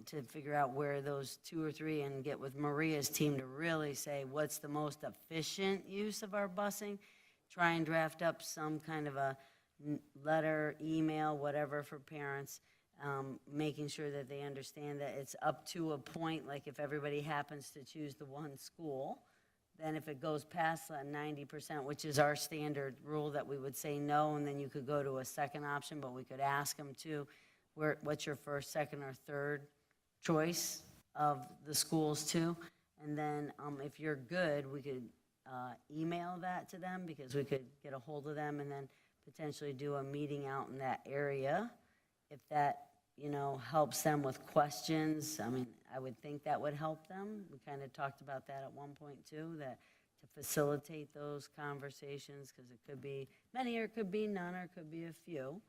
to figure out where those 2 or 3 and get with Maria's team to really say what's the most efficient use of our busing, try and draft up some kind of a letter, email, whatever for parents, making sure that they understand that it's up to a point, like if everybody happens to choose the one school, then if it goes past 90%, which is our standard rule, that we would say no, and then you could go to a second option, but we could ask them to, what's your first, second, or third choice of the schools too? And then if you're good, we could email that to them, because we could get a hold of them and then potentially do a meeting out in that area. If that, helps them with questions, I mean, I would think that would help them. We kind of talked about that at one point too, that to facilitate those conversations, because it could be many, or it could be none, or it could be a few.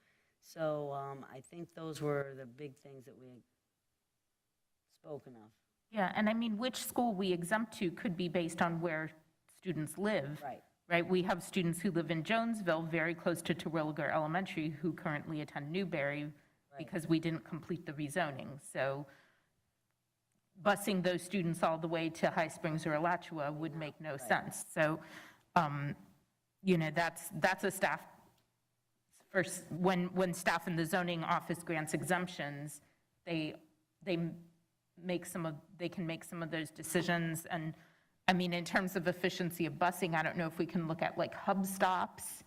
So I think those were the big things that we had spoken of. Yeah, and I mean, which school we exempt to could be based on where students live. Right. Right, we have students who live in Jonesville, very close to Terwilliger Elementary, who currently attend Newberry because we didn't complete the rezoning. So busing those students all the way to High Springs or Alachua would make no sense. So, that's a staff, first, when staff in the zoning office grants exemptions, they can make some of those decisions. And I mean, in terms of efficiency of busing, I don't know if we can look at like hub stops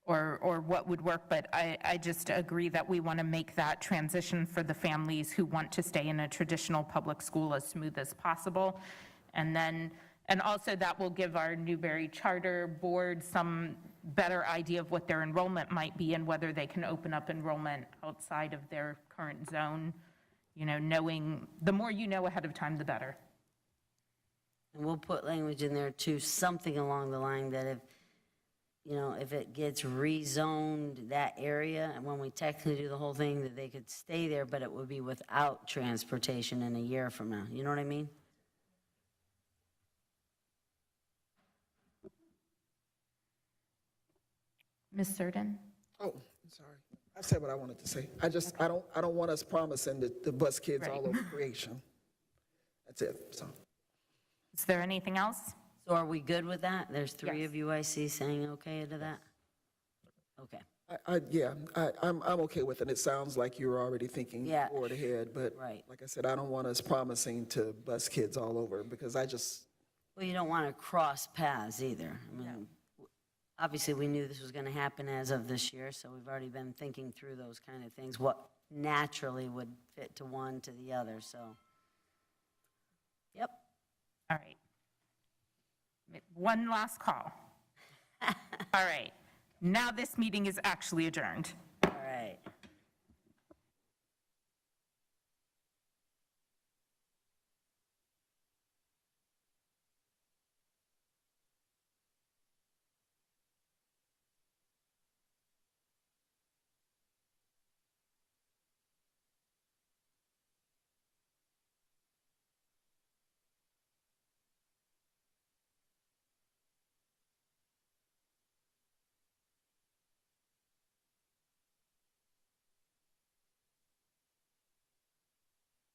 or what would work, but I just agree that we want to make that transition for the families who want to stay in a traditional public school as smooth as possible. And also that will give our Newberry Charter Board some better idea of what their enrollment might be and whether they can open up enrollment outside of their current zone. Knowing, the more you know ahead of time, the better. And we'll put language in there too, something along the line that if it gets rezoned, that area, and when we technically do the whole thing, that they could stay there, but it would be without transportation in a year from now. You know what I mean? Ms. Surden? Oh, I'm sorry. I said what I wanted to say. I don't want us promising the bus kids all over creation. That's it, so. Is there anything else? So are we good with that? There's 3 Yes. of you I see saying okay to that? Okay. I'm okay with it. It sounds like you're already thinking Yeah. forward ahead, but Right. like I said, I don't want us promising to bus kids all over, because Well, you don't want to cross paths either. I mean, obviously, we knew this was going to happen as of this year, so we've already been thinking through those kind of things, what naturally would fit to one to the other, so. Yep. All right. One last call. All right. Now this meeting is actually adjourned.